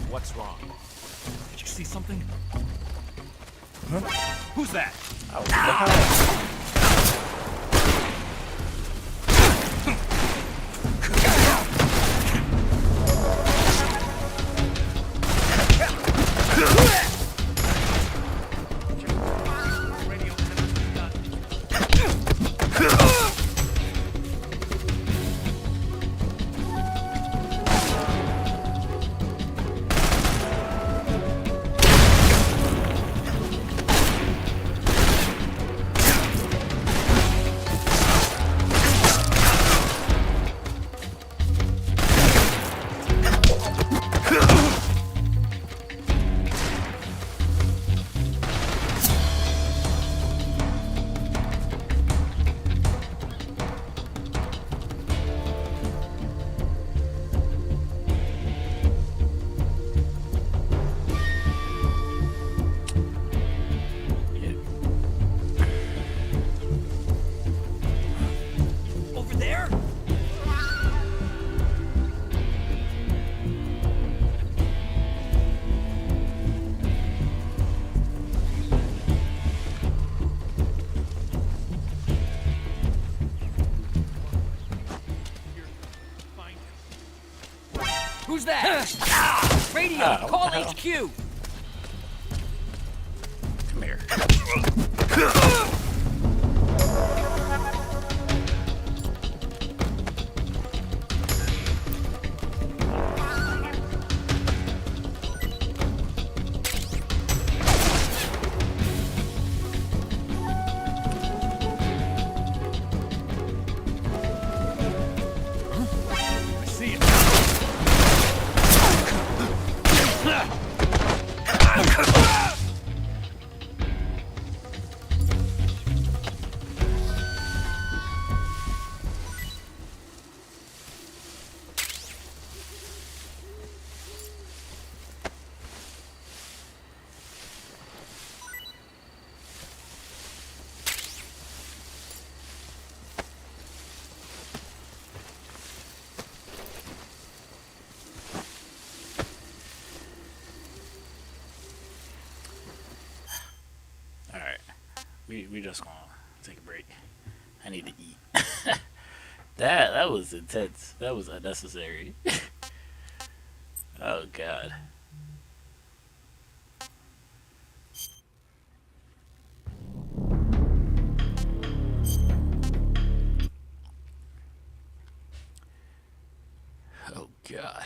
What's wrong? Did you see something? Huh? Who's that? Oh, what the hell? Who's that? Radio, call HQ. Come here. I see it. Alright. We just gonna take a break. I need to eat. That was intense. That was unnecessary. Oh god. Oh god.